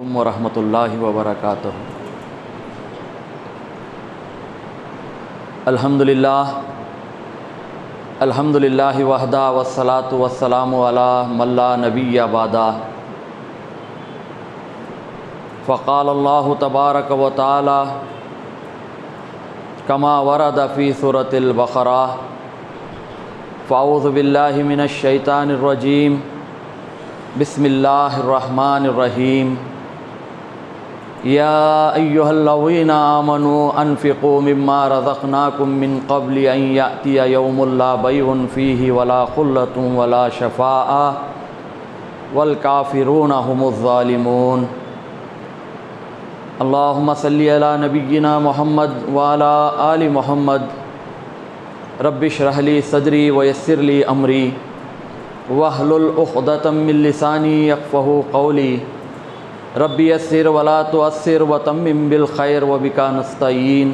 ورحمۃ اللہ وبرکاتہ۔ الحمد للہ وحدہ والصلاۃ والسلام علی من لا نبی بعدہ۔ فقال اللہ تبارک و تعالی کما ورد فی سورۃ البقرہ فاعوذ باللہ من الشیطان الرجیم بسم اللہ الرحمن الرحیم یا ایہا الذین آمنوا انفقوا مما رزقناکم من قبل ان یأتی یوم لا بیع فیہ ولا خلۃ ولا شفاعۃ والکافرون هم الظالمون۔ اللہم صلی علی نبینا محمد وعلی آل محمد۔ رب اشرح لی صدری ویسر لی امری واحلل عقدۃ من لسانی یفقہوا قولی۔ رب یسر ولا تعسر وتمم بالخیر وبک نستعین،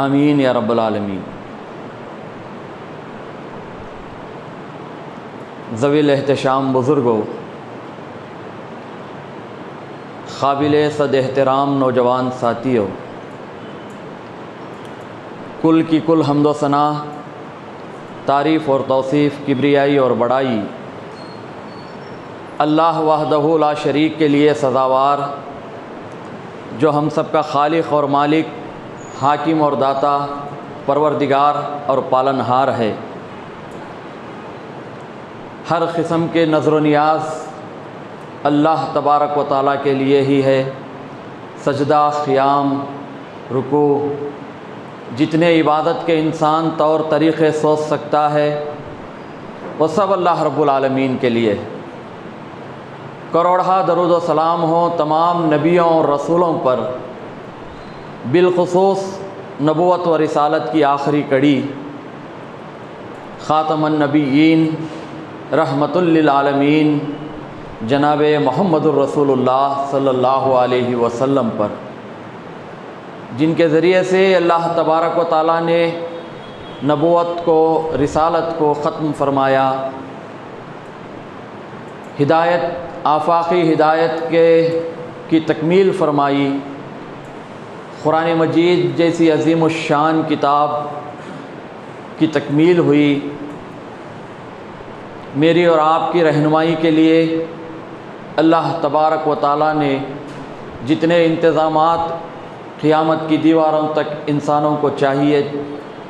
آمین یا رب العالمین۔ ذوی الاحتشام بزرگوں، قابل صد احترام نوجوان ساتھیوں، کل کی کل حمد و ثنا، تعریف اور توصیف، کبریائی اور بڑائی اللہ وحدہ لا شریک کے لیے سزاوار، جو ہم سب کا خالق اور مالک، حاکم اور داتا، پروردگار اور پالنہار ہے۔ ہر قسم کے نظر و نیاز اللہ تبارک و تعالیٰ کے لیے ہی ہے۔ سجدہ، قیام، رکوع، جتنے عبادت کے انسان طور طریقے سوچ سکتا ہے وہ سب اللہ رب العالمین کے لیے ہے۔ کروڑہا درود و سلام ہوں تمام نبیوں اور رسولوں پر، بالخصوص نبوت و رسالت کی آخری کڑی خاتم النبیین رحمۃ للعالمین جناب محمد الرسول اللہ صلی اللہ علیہ وسلم پر، جن کے ذریعے سے اللہ تبارک و تعالیٰ نے نبوت کو، رسالت کو ختم فرمایا، ہدایت، آفاقی ہدایت کی تکمیل فرمائی۔ قرآن مجید جیسی عظیم الشان کتاب کی تکمیل ہوئی۔ میری اور آپ کی رہنمائی کے لیے اللہ تبارک و تعالیٰ نے جتنے انتظامات قیامت کی دیواروں تک انسانوں کو چاہیے،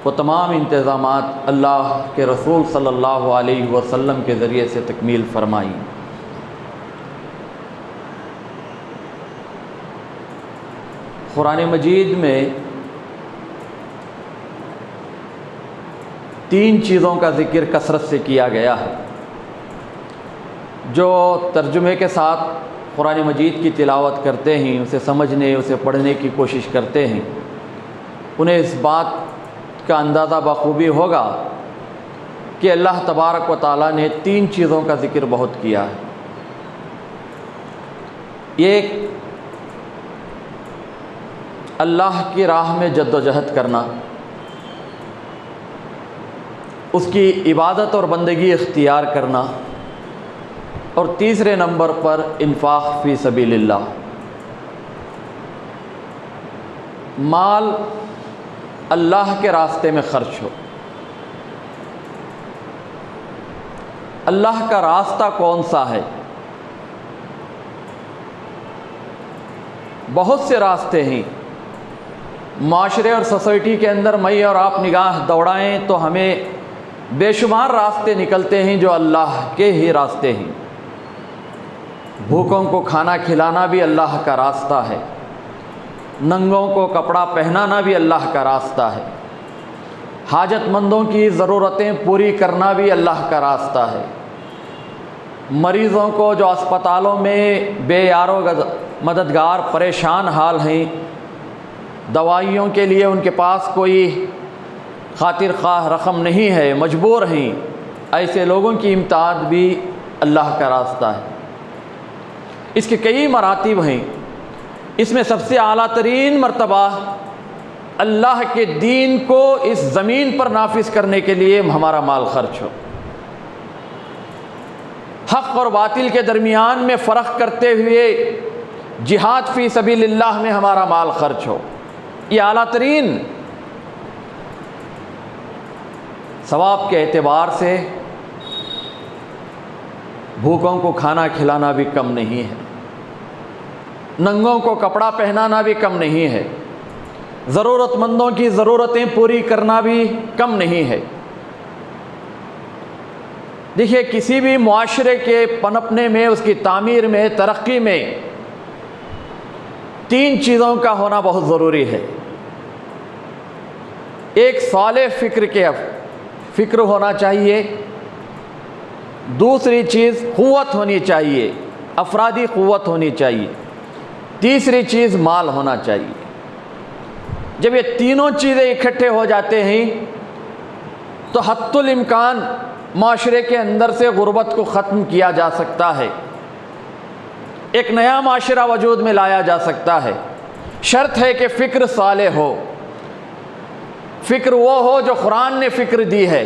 وہ تمام انتظامات اللہ کے رسول صلی اللہ علیہ وسلم کے ذریعے سے تکمیل فرمائی۔ قرآن مجید میں 3 چیزوں کا ذکر کثرت سے کیا گیا ہے۔ جو ترجمے کے ساتھ قرآن مجید کی تلاوت کرتے ہیں، اسے سمجھنے، اسے پڑھنے کی کوشش کرتے ہیں، انہیں اس بات کا اندازہ بخوبی ہوگا کہ اللہ تبارک و تعالیٰ نے 3 چیزوں کا ذکر بہت کیا ہے۔ ایک، اللہ کی راہ میں جد و جہد کرنا، اس کی عبادت اور بندگی اختیار کرنا، اور تیسرے نمبر پر انفاق فی سبیل اللہ، مال اللہ کے راستے میں خرچ ہو۔ اللہ کا راستہ کون سا ہے؟ بہت سے راستے ہیں۔ معاشرے اور سوسائٹی کے اندر میں اور آپ نگاہ دوڑائیں تو ہمیں بے شمار راستے نکلتے ہیں جو اللہ کے ہی راستے ہیں۔ بھوکوں کو کھانا کھلانا بھی اللہ کا راستہ ہے، ننگوں کو کپڑا پہنانا بھی اللہ کا راستہ ہے، حاجت مندوں کی ضرورتیں پوری کرنا بھی اللہ کا راستہ ہے، مریضوں کو جو اسپتالوں میں بے یار و مددگار پریشان حال ہیں، دوائیوں کے لیے ان کے پاس کوئی خاطر خواہ رقم نہیں ہے، مجبور ہیں، ایسے لوگوں کی امداد بھی اللہ کا راستہ ہے۔ اس کے کئی مراتب ہیں۔ اس میں سب سے اعلیٰ ترین مرتبہ اللہ کے دین کو اس زمین پر نافذ کرنے کے لیے ہمارا مال خرچ ہو۔ حق اور باطل کے درمیان میں فرق کرتے ہوئے جہاد فی سبیل اللہ میں ہمارا مال خرچ ہو۔ یہ اعلیٰ ترین ثواب کے اعتبار سے بھوکوں کو کھانا کھلانا بھی کم نہیں ہے، ننگوں کو کپڑا پہنانا بھی کم نہیں ہے، ضرورت مندوں کی ضرورتیں پوری کرنا بھی کم نہیں ہے۔ دیکھیے، کسی بھی معاشرے کے پنپنے میں، اس کی تعمیر میں، ترقی میں تین چیزوں کا ہونا بہت ضروری ہے۔ ایک صالح فکر ہونا چاہیے، دوسری چیز قوت ہونی چاہیے، افرادی قوت ہونی چاہیے، تیسری چیز مال ہونا چاہیے۔ جب یہ تینوں چیزیں اکٹھے ہو جاتے ہیں تو حتی الامکان معاشرے کے اندر سے غربت کو ختم کیا جا سکتا ہے، ایک نیا معاشرہ وجود میں لایا جا سکتا ہے۔ شرط ہے کہ فکر صالح ہو، فکر وہ ہو جو قرآن نے فکر دی ہے،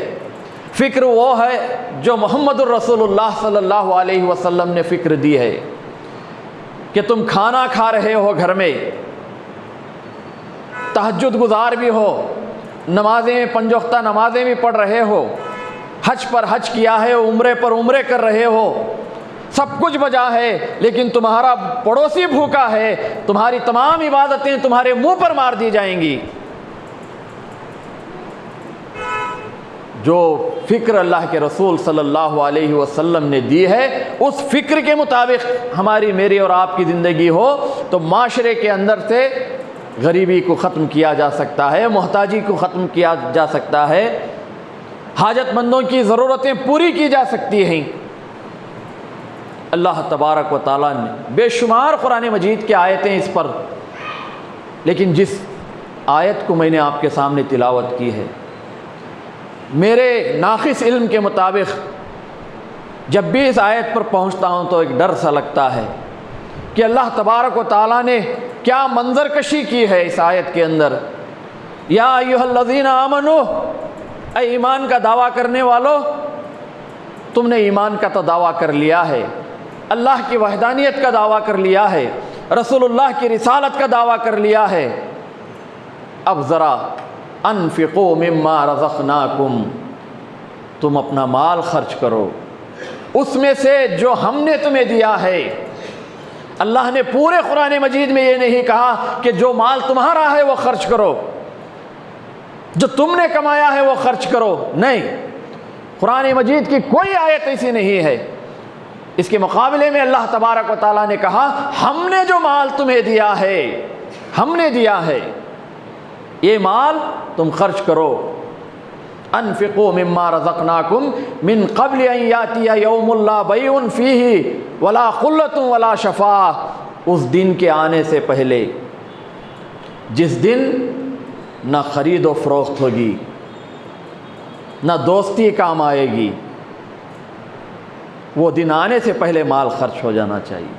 فکر وہ ہے جو محمد الرسول اللہ صلی اللہ علیہ وسلم نے فکر دی ہے کہ تم کھانا کھا رہے ہو گھر میں، تہجد گزار بھی ہو، نمازیں پنج وقتہ نمازیں بھی پڑھ رہے ہو، حج پر حج کیا ہے، عمرے پر عمرے کر رہے ہو، سب کچھ بجا ہے، لیکن تمہارا پڑوسی بھوکا ہے، تمہاری تمام عبادتیں تمہارے منہ پر مار دی جائیں گی۔ جو فکر اللہ کے رسول صلی اللہ علیہ وسلم نے دی ہے، اس فکر کے مطابق ہماری میری اور آپ کی زندگی ہو تو معاشرے کے اندر سے غریبی کو ختم کیا جا سکتا ہے، محتاجی کو ختم کیا جا سکتا ہے، حاجت مندوں کی ضرورتیں پوری کی جا سکتی ہیں۔ اللہ تبارک و تعالیٰ نے بے شمار قرآن مجید کی آیتیں اس پر، لیکن جس آیت کو میں نے آپ کے سامنے تلاوت کی ہے، میرے ناقص علم کے مطابق جب بھی اس آیت پر پہنچتا ہوں تو ایک ڈر سا لگتا ہے کہ اللہ تبارک و تعالیٰ نے کیا منظر کشی کی ہے اس آیت کے اندر۔ یا ایھا الذین آمنوا، اے ایمان کا دعویٰ کرنے والو، تم نے ایمان کا تو دعویٰ کر لیا ہے، اللہ کی وحدانیت کا دعویٰ کر لیا ہے، رسول اللہ کی رسالت کا دعویٰ کر لیا ہے، اب ذرا انفقوا مما رزقناکم، تم اپنا مال خرچ کرو اس میں سے جو ہم نے تمہیں دیا ہے۔ اللہ نے پورے قرآن مجید میں یہ نہیں کہا کہ جو مال تمہارا ہے وہ خرچ کرو، جو تم نے کمایا ہے وہ خرچ کرو، نہیں، قرآن مجید کی کوئی آیت ایسی نہیں ہے۔ اس کے مقابلے میں اللہ تبارک و تعالیٰ نے کہا ہم نے جو مال تمہیں دیا ہے، ہم نے دیا ہے، یہ مال تم خرچ کرو۔ انفقوا مما رزقناکم من قبل ان یاتی یوم لا بیع فیہ ولا خلۃ ولا شفاعۃ، اس دن کے آنے سے پہلے جس دن نہ خرید و فروخت ہوگی، نہ دوستی کام آئے گی، وہ دن آنے سے پہلے مال خرچ ہو جانا چاہیے۔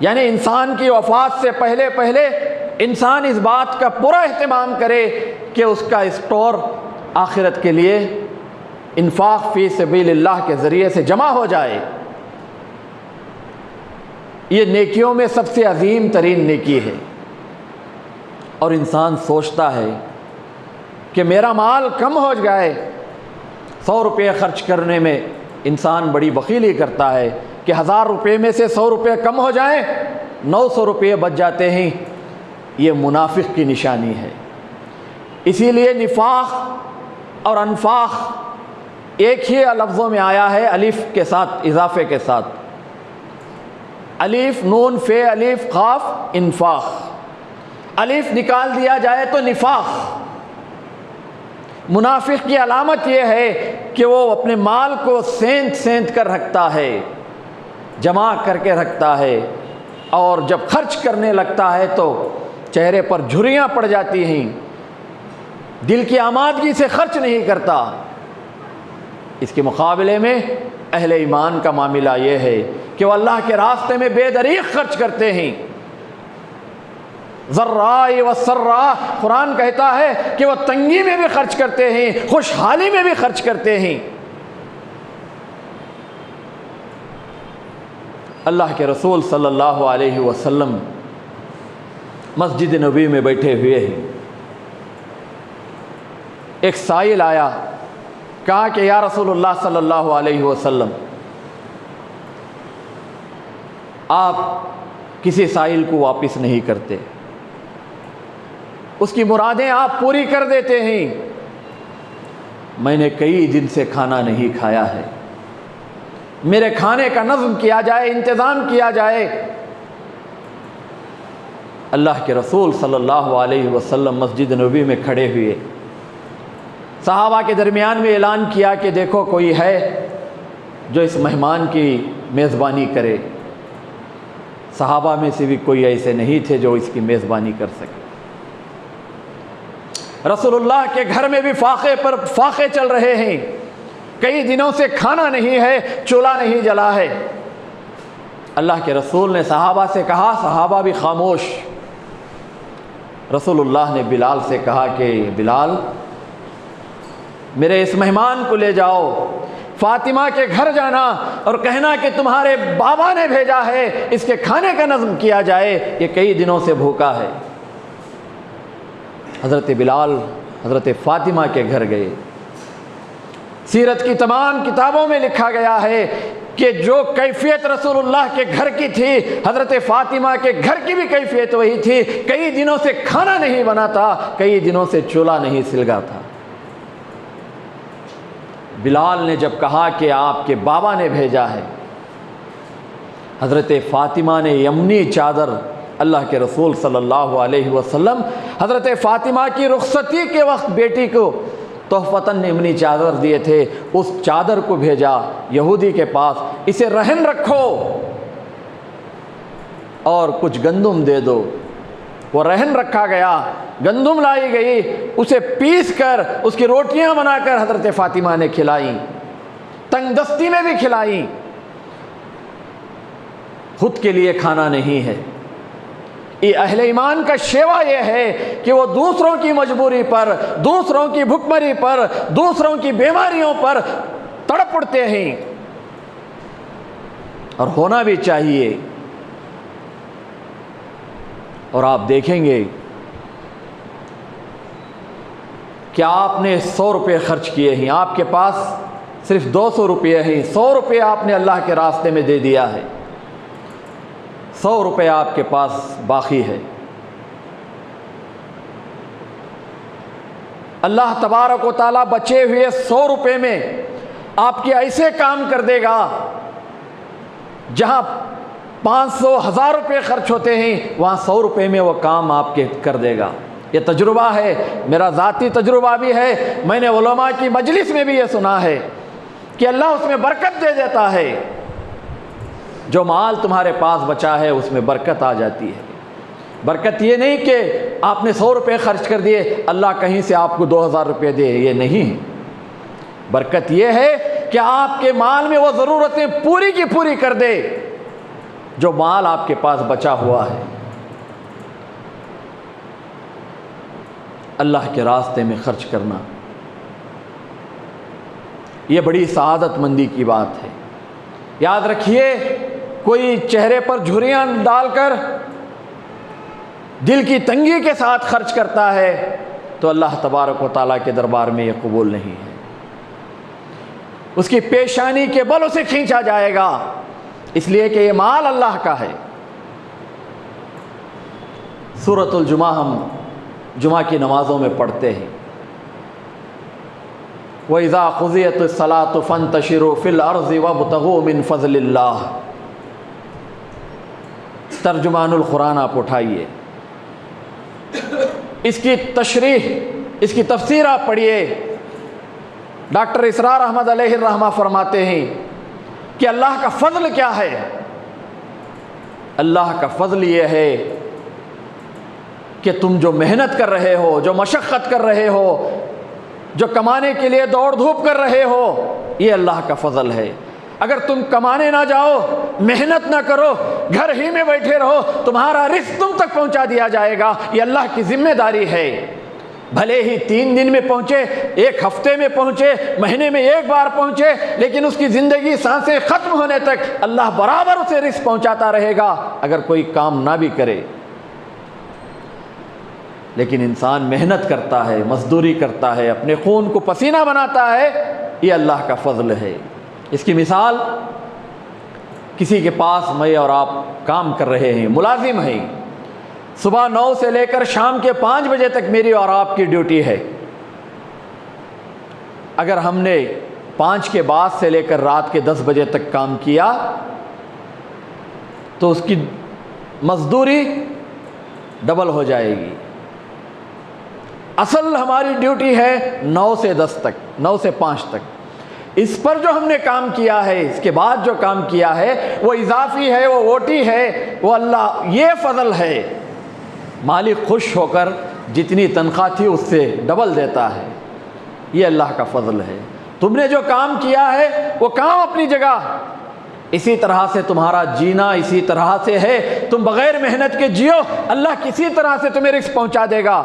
یعنی انسان کی وفات سے پہلے پہلے انسان اس بات کا پورا اہتمام کرے کہ اس کا اسٹور آخرت کے لیے انفاق فی سبیل اللہ کے ذریعے سے جمع ہو جائے۔ یہ نیکیوں میں سب سے عظیم ترین نیکی ہے، اور انسان سوچتا ہے کہ میرا مال کم ہو جائے، 100 روپے خرچ کرنے میں انسان بڑی بخیلی کرتا ہے کہ 1000 روپے میں سے 100 روپے کم ہو جائیں، 900 روپے بچ جاتے ہیں، یہ منافق کی نشانی ہے۔ اسی لیے نفاق اور انفاق ایک ہی لفظوں میں آیا ہے، الف کے ساتھ، اضافے کے ساتھ، الف نون فے الف قاف انفاق، الف نکال دیا جائے تو نفاق۔ منافق کی علامت یہ ہے کہ وہ اپنے مال کو سینت کر رکھتا ہے، جمع کر کے رکھتا ہے، اور جب خرچ کرنے لگتا ہے تو چہرے پر جھریاں پڑ جاتی ہیں، دل کی آمادگی سے خرچ نہیں کرتا۔ اس کے مقابلے میں اہل ایمان کا معاملہ یہ ہے کہ وہ اللہ کے راستے میں بے دریغ خرچ کرتے ہیں۔ ضراء و سراء، قرآن کہتا ہے کہ وہ تنگی میں بھی خرچ کرتے ہیں، خوشحالی میں بھی خرچ کرتے ہیں۔ اللہ کے رسول صلی اللہ علیہ وسلم مسجد نبوی میں بیٹھے ہوئے ہیں۔ ایک سائل آیا، کہا کہ یا رسول اللہ صلی اللہ علیہ وسلم، آپ کسی سائل کو واپس نہیں کرتے، اس کی مرادیں آپ پوری کر دیتے ہیں۔ میں نے کئی دن سے کھانا نہیں کھایا ہے، میرے کھانے کا نظم کیا جائے، انتظام کیا جائے۔ اللہ کے رسول صلی اللہ علیہ وسلم مسجد نبوی میں کھڑے ہوئے، صحابہ کے درمیان میں اعلان کیا کہ دیکھو کوئی ہے جو اس مہمان کی میزبانی کرے۔ صحابہ میں سے بھی کوئی ایسے نہیں تھے جو اس کی میزبانی کر سکے۔ رسول اللہ کے گھر میں بھی فاقے پر فاقے چل رہے ہیں، کئی دنوں سے کھانا نہیں ہے، چولہا نہیں جلا ہے۔ اللہ کے رسول نے صحابہ سے کہا، صحابہ بھی خاموش۔ رسول اللہ نے بلال سے کہا کہ بلال، میرے اس مہمان کو لے جاؤ، فاطمہ کے گھر جانا اور کہنا کہ تمہارے بابا نے بھیجا ہے، اس کے کھانے کا نظم کیا جائے، یہ کئی دنوں سے بھوکا ہے۔ حضرت بلال حضرت فاطمہ کے گھر گئے۔ سیرت کی تمام کتابوں میں لکھا گیا ہے کہ جو کیفیت رسول اللہ کے گھر کی تھی، حضرت فاطمہ کے گھر کی بھی کیفیت وہی تھی۔ کئی دنوں سے کھانا نہیں بنا تھا، کئی دنوں سے چولہا نہیں سلگا تھا۔ بلال نے جب کہا کہ آپ کے بابا نے بھیجا ہے، حضرت فاطمہ نے یمنی چادر، اللہ کے رسول صلی اللہ علیہ وسلم حضرت فاطمہ کی رخصتی کے وقت بیٹی کو تحفتاً یمنی چادر دیے تھے، اس چادر کو بھیجا یہودی کے پاس، اسے رہن رکھو اور کچھ گندم دے دو۔ وہ رہن رکھا گیا، گندم لائی گئی، اسے پیس کر اس کی روٹیاں بنا کر حضرت فاطمہ نے کھلائیں، تنگ دستی میں بھی کھلائیں۔ خود کے لیے کھانا نہیں ہے۔ یہ اہل ایمان کا شیوا یہ ہے کہ وہ دوسروں کی مجبوری پر، دوسروں کی بھوکمری پر، دوسروں کی بیماریوں پر تڑپ اٹھتے ہیں، اور ہونا بھی چاہیے۔ اور آپ دیکھیں گے کہ آپ نے 100 روپے خرچ کیے ہیں، آپ کے پاس صرف 200 روپے ہیں، 100 روپے آپ نے اللہ کے راستے میں دے دیا ہے، 100 روپے آپ کے پاس باقی ہے۔ اللہ تبارک و تعالیٰ بچے ہوئے 100 روپے میں آپ کے ایسے کام کر دے گا جہاں 500 1000 روپے خرچ ہوتے ہیں، وہاں 100 روپے میں وہ کام آپ کے کر دے گا۔ یہ تجربہ ہے، میرا ذاتی تجربہ بھی ہے، میں نے علماء کی مجلس میں بھی یہ سنا ہے کہ اللہ اس میں برکت دے دیتا ہے۔ جو مال تمہارے پاس بچا ہے اس میں برکت آ جاتی ہے۔ برکت یہ نہیں کہ آپ نے 100 روپے خرچ کر دیے، اللہ کہیں سے آپ کو 2000 روپے دے، یہ نہیں۔ برکت یہ ہے کہ آپ کے مال میں وہ ضرورتیں پوری کی پوری کر دے جو مال آپ کے پاس بچا ہوا ہے۔ اللہ کے راستے میں خرچ کرنا یہ بڑی سعادت مندی کی بات ہے۔ یاد رکھیے، کوئی چہرے پر جھریاں ڈال کر دل کی تنگی کے ساتھ خرچ کرتا ہے تو اللہ تبارک و تعالیٰ کے دربار میں یہ قبول نہیں ہے۔ اس کی پیشانی کے بل اسے کھینچا جائے گا، اس لیے کہ یہ مال اللہ کا ہے۔ سورۃ الجمعہ ہم جمعہ کی نمازوں میں پڑھتے ہیں، وَإِذَا قُضِيَتِ الصَّلَاةُ فَانتَشِرُوا فِي الْأَرْضِ وَابْتَغُوا مِنْ فَضْلِ اللَّهِ۔ ترجمان القرآن آپ اٹھائیے، اس کی تشریح، اس کی تفسیر آپ پڑھیے۔ ڈاکٹر اسرار احمد علیہ الرحمہ فرماتے ہیں کہ اللہ کا فضل کیا ہے؟ اللہ کا فضل یہ ہے کہ تم جو محنت کر رہے ہو، جو مشقت کر رہے ہو، جو کمانے کے لیے دوڑ دھوپ کر رہے ہو، یہ اللہ کا فضل ہے۔ اگر تم کمانے نہ جاؤ، محنت نہ کرو، گھر ہی میں بیٹھے رہو، تمہارا رزق تم تک پہنچا دیا جائے گا، یہ اللہ کی ذمہ داری ہے۔ بھلے ہی 3 دن میں پہنچے، 1 ہفتے میں پہنچے، مہینے میں 1 بار پہنچے، لیکن اس کی زندگی سانسیں ختم ہونے تک اللہ برابر اسے رزق پہنچاتا رہے گا اگر کوئی کام نہ بھی کرے۔ لیکن انسان محنت کرتا ہے، مزدوری کرتا ہے، اپنے خون کو پسینہ بناتا ہے، یہ اللہ کا فضل ہے۔ اس کی مثال کسی کے پاس میں اور آپ کام کر رہے ہیں، ملازم ہیں، صبح 9 سے لے کر شام کے 5 بجے تک میری اور آپ کی ڈیوٹی ہے۔ اگر ہم نے 5 کے بعد سے لے کر رات کے 10 بجے تک کام کیا تو اس کی مزدوری ڈبل ہو جائے گی۔ اصل ہماری ڈیوٹی ہے 9 سے 10 تک، 9 سے 5 تک۔ اس پر جو ہم نے کام کیا ہے، اس کے بعد جو کام کیا ہے وہ اضافی ہے، وہ اوٹی ہے، وہ اللہ، یہ فضل ہے۔ مالک خوش ہو کر جتنی تنخواہ تھی اس سے ڈبل دیتا ہے، یہ اللہ کا فضل ہے۔ تم نے جو کام کیا ہے وہ کام اپنی جگہ، اسی طرح سے تمہارا جینا اسی طرح سے ہے، تم بغیر محنت کے جیو، اللہ کسی طرح سے تمہیں رزق پہنچا دے گا۔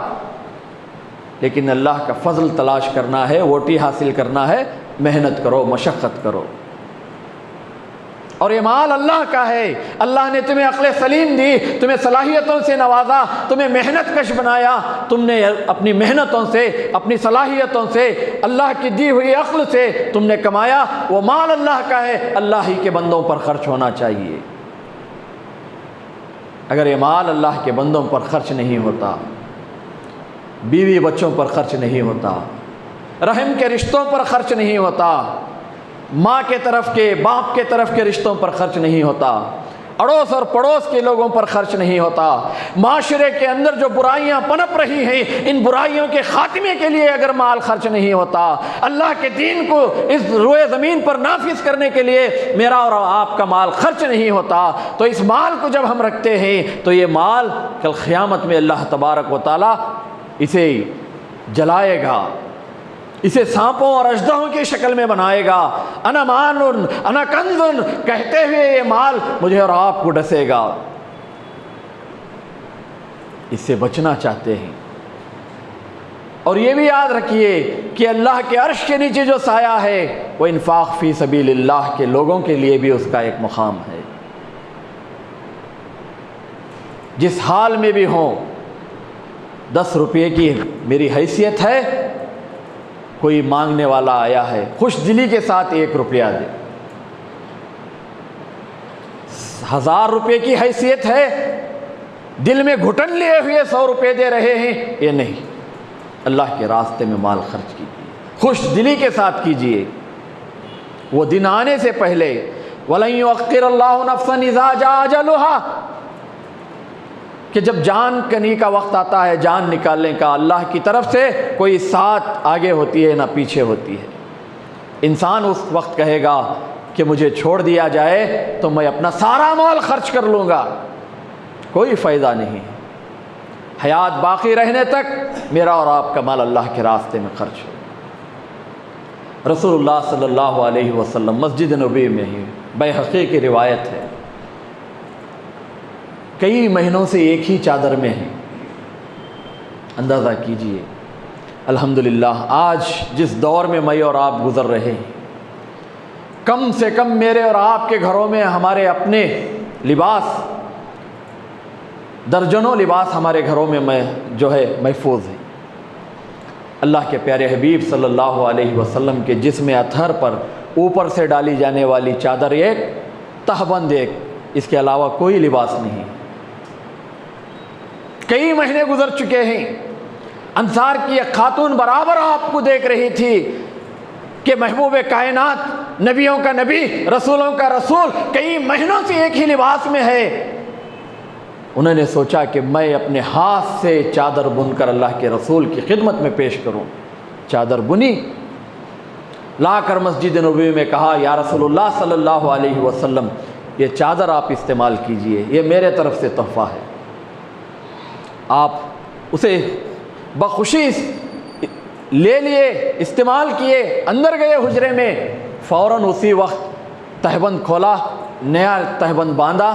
لیکن اللہ کا فضل تلاش کرنا ہے، اوٹی حاصل کرنا ہے، محنت کرو، مشقت کرو۔ اور یہ مال اللہ کا ہے، اللہ نے تمہیں عقل سلیم دی، تمہیں صلاحیتوں سے نوازا، تمہیں محنت کش بنایا، تم نے اپنی محنتوں سے، اپنی صلاحیتوں سے، اللہ کی دی ہوئی عقل سے تم نے کمایا، وہ مال اللہ کا ہے، اللہ ہی کے بندوں پر خرچ ہونا چاہیے۔ اگر یہ مال اللہ کے بندوں پر خرچ نہیں ہوتا، بیوی بچوں پر خرچ نہیں ہوتا، رحم کے رشتوں پر خرچ نہیں ہوتا، ماں کے طرف کے، باپ کے طرف کے رشتوں پر خرچ نہیں ہوتا، اڑوس اور پڑوس کے لوگوں پر خرچ نہیں ہوتا، معاشرے کے اندر جو برائیاں پنپ رہی ہیں ان برائیوں کے خاتمے کے لیے اگر مال خرچ نہیں ہوتا، اللہ کے دین کو اس روئے زمین پر نافذ کرنے کے لیے میرا اور آپ کا مال خرچ نہیں ہوتا، تو اس مال کو جب ہم رکھتے ہیں تو یہ مال کل قیامت میں اللہ تبارک و تعالی اسے جلائے گا، اسے سانپوں اور اژدہوں کی شکل میں بنائے گا۔ انا مان انا کنز کہتے ہوئے یہ مال مجھے اور آپ کو ڈسے گا۔ اس سے بچنا چاہتے ہیں، اور یہ بھی یاد رکھیے کہ اللہ کے عرش کے نیچے جو سایہ ہے وہ انفاق فی سبیل اللہ کے لوگوں کے لیے بھی اس کا ایک مقام ہے۔ جس حال میں بھی ہوں، 10 روپے کی میری حیثیت ہے، کوئی مانگنے والا آیا ہے، خوش دلی کے ساتھ 1 روپیہ دے۔ 1000 روپے کی حیثیت ہے، دل میں گھٹن لیے ہوئے 100 روپے دے رہے ہیں، یہ نہیں، اللہ کے راستے میں مال خرچ کیجیے، خوش دلی کے ساتھ کیجیے۔ وہ دن آنے سے پہلے وَلَن يُؤَخِّرَ اللَّهُ نَفْسًا إِذَا جَاءَ أَجَلُهَا، کہ جب جان کنی کا وقت آتا ہے، جان نکالنے کا، اللہ کی طرف سے کوئی ساتھ آگے ہوتی ہے نہ پیچھے ہوتی ہے۔ انسان اس وقت کہے گا کہ مجھے چھوڑ دیا جائے تو میں اپنا سارا مال خرچ کر لوں گا، کوئی فائدہ نہیں۔ حیات باقی رہنے تک میرا اور آپ کا مال اللہ کے راستے میں خرچ ہو۔ رسول اللہ صلی اللہ علیہ وسلم مسجد نبوی میں ہی بیہقی کی روایت ہے، کئی مہینوں سے ایک ہی چادر میں ہیں۔ اندازہ کیجئے الحمدللہ آج جس دور میں میں اور آپ گزر رہے ہیں، کم سے کم میرے اور آپ کے گھروں میں ہمارے اپنے لباس، درجنوں لباس ہمارے گھروں میں جو ہے محفوظ ہے۔ اللہ کے پیارے حبیب صلی اللہ علیہ وسلم کے جسم اطہر پر اوپر سے ڈالی جانے والی چادر ایک، تہبند ایک، اس کے علاوہ کوئی لباس نہیں۔ کئی مہینے گزر چکے ہیں، انصار کی ایک خاتون برابر آپ کو دیکھ رہی تھی کہ محبوب کائنات، نبیوں کا نبی، رسولوں کا رسول کئی مہینوں سے ایک ہی لباس میں ہے۔ انہوں نے سوچا کہ میں اپنے ہاتھ سے چادر بن کر اللہ کے رسول کی خدمت میں پیش کروں۔ چادر بنی، لا کر مسجد نبوی میں کہا، یا رسول اللہ صلی اللہ علیہ وسلم یہ چادر آپ استعمال کیجئے، یہ میرے طرف سے تحفہ ہے۔ آپ اسے بخوشی لے لیے، استعمال کیے، اندر گئے حجرے میں، فوراً اسی وقت تہبند کھولا، نیا تہبند باندھا